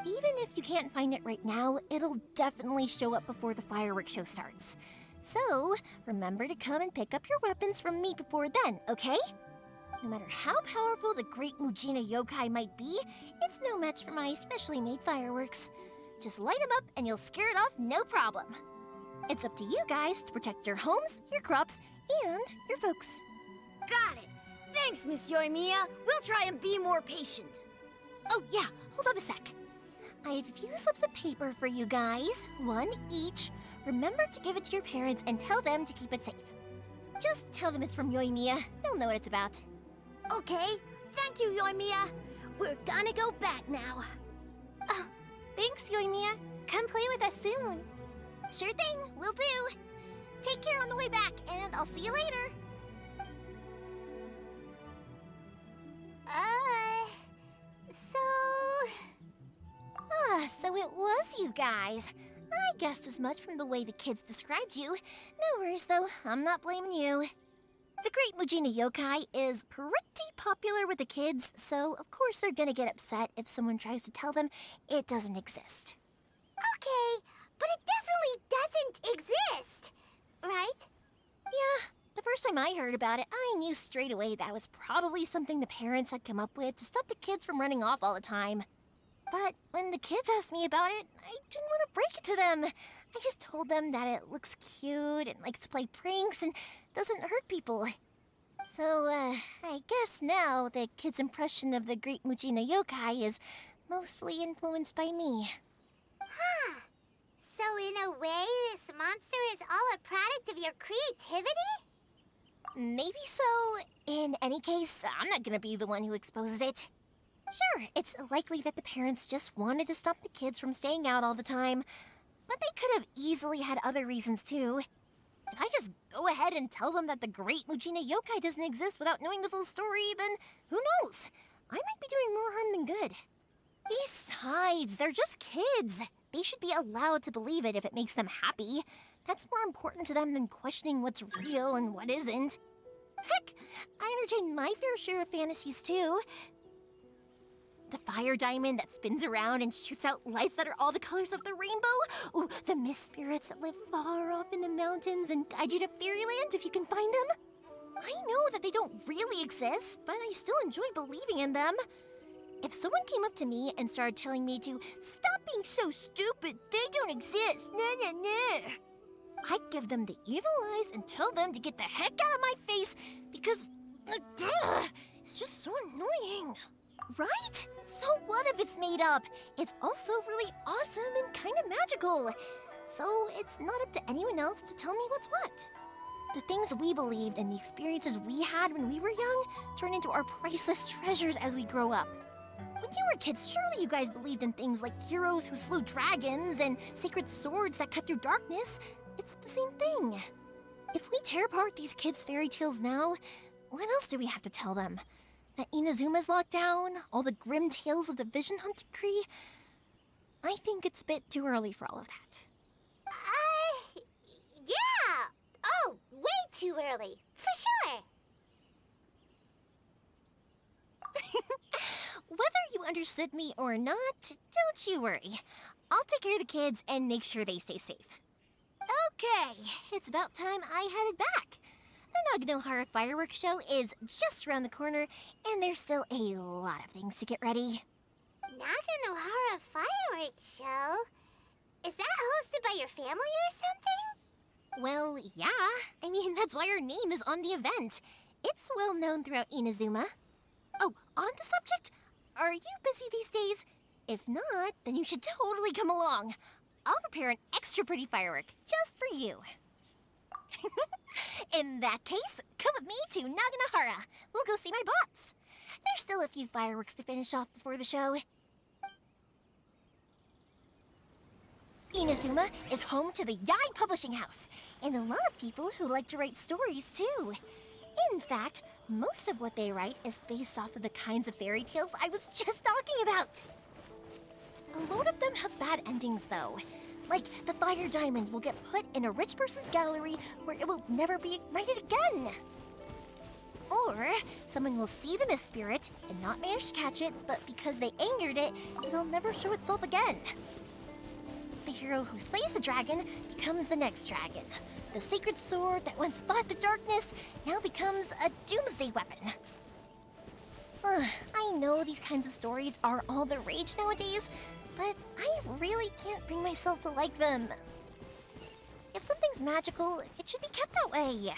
Even if you can't find it right now, it'll definitely show up before the fireworks show starts. So, remember to come and pick up your weapons from me before then, okay? No matter how powerful the Great Mujina Yokai might be, it's no match for my specially made fireworks. Just light them up and you'll scare it off no problem. It's up to you guys to protect your homes, your crops, and your folks. Got it! Thanks, Miss Yoimiya. We'll try and be more patient. Oh yeah, hold up a sec. I have a few slips of paper for you guys, one each. Remember to give it to your parents and tell them to keep it safe. Just tell them it's from Yoimiya. They'll know what it's about. Okay, thank you, Yoimiya. We're gonna go back now. Oh, thanks, Yoimiya. Come play with us soon. Sure thing, will do. Take care on the way back, and I'll see you later. So it was you guys. I guessed as much from the way the kids described you. No worries, though. I'm not blaming you. The Great Mujina Yokai is pretty popular with the kids, so of course they're gonna get upset if someone tries to tell them it doesn't exist. Okay, but it definitely doesn't exist, right? Yeah, the first time I heard about it, I knew straight away that was probably something the parents had come up with to stop the kids from running off all the time. But when the kids asked me about it, I didn't want to break it to them. I just told them that it looks cute and likes to play pranks and doesn't hurt people. So, I guess now the kids' impression of the Great Mujina Yokai is mostly influenced by me. Huh. So in a way, this monster is all a product of your creativity? Maybe so. In any case, I'm not gonna be the one who exposes it. Sure, it's likely that the parents just wanted to stop the kids from staying out all the time, but they could have easily had other reasons too. If I just go ahead and tell them that the Great Mujina Yokai doesn't exist without knowing the full story, then who knows? I might be doing more harm than good. Besides, they're just kids. They should be allowed to believe it if it makes them happy. That's more important to them than questioning what's real and what isn't. Heck, I entertain my fair share of fantasies too. The fire diamond that spins around and shoots out lights that are all the colors of the rainbow. Ooh, the mist spirits that live far off in the mountains and guide you to fairyland if you can find them. I know that they don't really exist, but I still enjoy believing in them. If someone came up to me and started telling me to stop being so stupid, they don't exist, I'd give them the evil eyes and tell them to get the heck out of my face because it's just so annoying. Right? So what if it's made up? It's also really awesome and kind of magical. So it's not up to anyone else to tell me what's what. The things we believed and the experiences we had when we were young turn into our priceless treasures as we grow up. When you were kids, surely you guys believed in things like heroes who slew dragons and sacred swords that cut through darkness. It's the same thing. If we tear apart these kids' fairy tales now, what else do we have to tell them? That Inazuma's locked down? All the grim tales of the Vision Hunt decree? I think it's a bit too early for all of that. Yeah! Oh, way too early, for sure! Whether you understood me or not, don't you worry. I'll take care of the kids and make sure they stay safe. Okay, it's about time I headed back. The Naganohara fireworks show is just around the corner, and there's still a lot of things to get ready. Naganohara fireworks show? Is that hosted by your family or something? Well, yeah. I mean, that's why our name is on the event. It's well known throughout Inazuma. Oh, on the subject, are you busy these days? If not, then you should totally come along. I'll prepare an extra pretty firework just for you. In that case, come with me to Naganohara. We'll go see my bots. There's still a few fireworks to finish off before the show. Inazuma is home to the Yai Publishing House, and a lot of people who like to write stories, too. In fact, most of what they write is based off of the kinds of fairy tales I was just talking about. A lot of them have bad endings, though. Like, the fire diamond will get put in a rich person's gallery where it will never be ignited again. Or, someone will see the mist spirit and not manage to catch it, but because they angered it, it'll never show itself again. The hero who slays the dragon becomes the next dragon. The sacred sword that once fought the darkness now becomes a doomsday weapon. I know these kinds of stories are all the rage nowadays, but I really can't bring myself to like them. If something's magical, it should be kept that way.